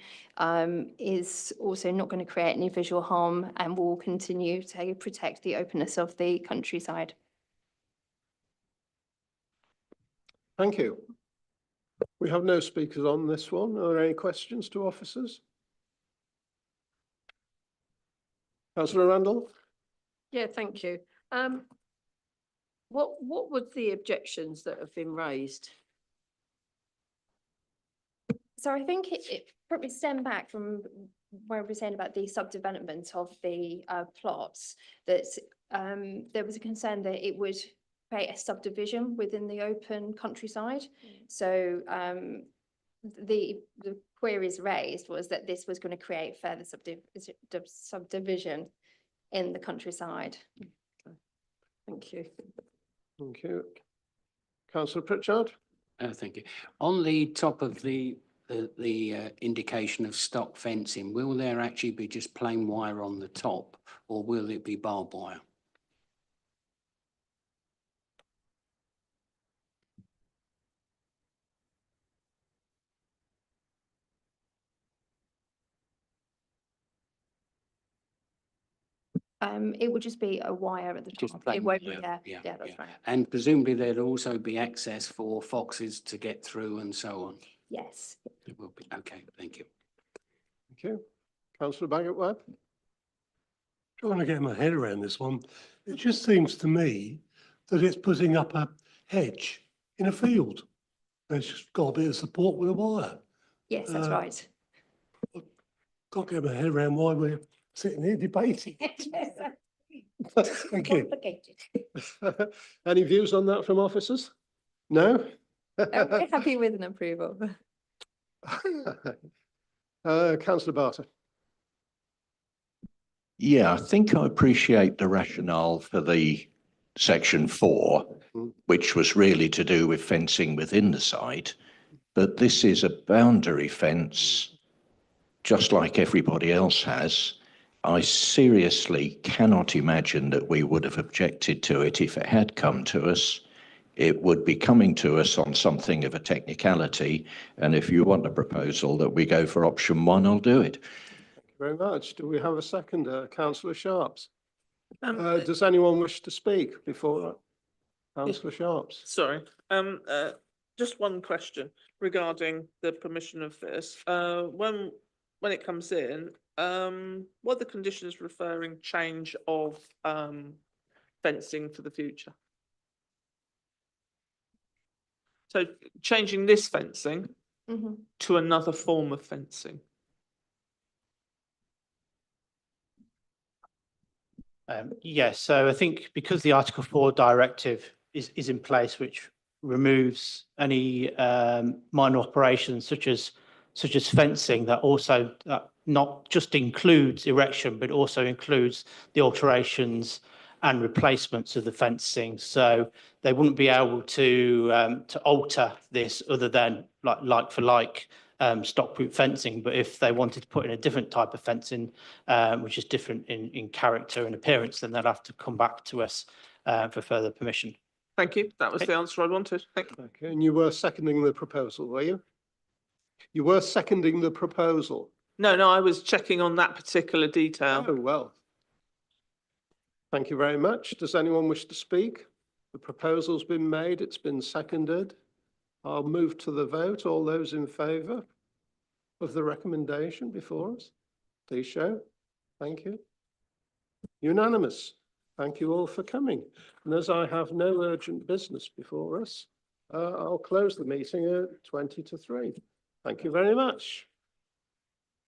is also not going to create any visual harm and will continue to protect the openness of the countryside. Thank you. We have no speakers on this one. Are there any questions to officers? Councillor Randall? Yeah, thank you. What were the objections that have been raised? So I think it probably stemmed back from where we were saying about the subdevelopment of the plots, that there was a concern that it would create a subdivision within the open countryside. So the queries raised was that this was going to create further subdivision in the countryside. Thank you. Thank you. Councillor Pritchard? Thank you. On the top of the indication of stock fencing, will there actually be just plain wire on the top, or will it be barbed wire? It would just be a wire at the Just top. plain It won't be, wire, yeah, that's right. And presumably there'd also be access for foxes to get through and so on. Yes. It will be. Okay, thank you. Thank you. Councillor Bagot-Webb? Trying to get my head around this one. It just seems to me that it's putting up a hedge in a field. It's just got a bit of support with a wire. Yes, that's right. Can't get my head around why we're sitting here debating. Thank you. Complicated. Any views on that from officers? No? We're happy with an approval. Councillor Barter. Yeah, I think I appreciate the rationale for the section 4, which was really to do with fencing within the site. But this is a boundary fence, just like everybody else has. I seriously cannot imagine that we would have objected to it if it had come to us. It would be coming to us on something of a technicality. And if you want a proposal that we go for option 1, I'll do it. Thank you very much. Do we have a seconder? Councillor Sharps. Does anyone wish to speak before that? Councillor Sharps. Sorry, just one question regarding the permission of this. When it comes in, what are the conditions referring change of fencing for the future? So changing this fencing to another form of fencing. Yes, so I think because the Article 4 directive is in place, which removes any minor operations such as fencing, that also not just includes erection, but also includes the alterations and replacements of the fencing. So they wouldn't be able to alter this other than like for like stockproof fencing. But if they wanted to put in a different type of fencing, which is different in character and appearance, then they'd have to come back to us for further permission. Thank you. That was the answer I wanted. Thank you. Okay, and you were seconding the proposal, were you? You were seconding the proposal? No, I was checking on that particular detail. Oh, well. Thank you very much. Does anyone wish to speak? The proposal's been made, it's been seconded. I'll move to the vote. All those in favour of the recommendation before us, please show. Thank you. Unanimous. Thank you all for coming. And as I have no urgent business before us, I'll close the meeting at 2:50. Thank you very much.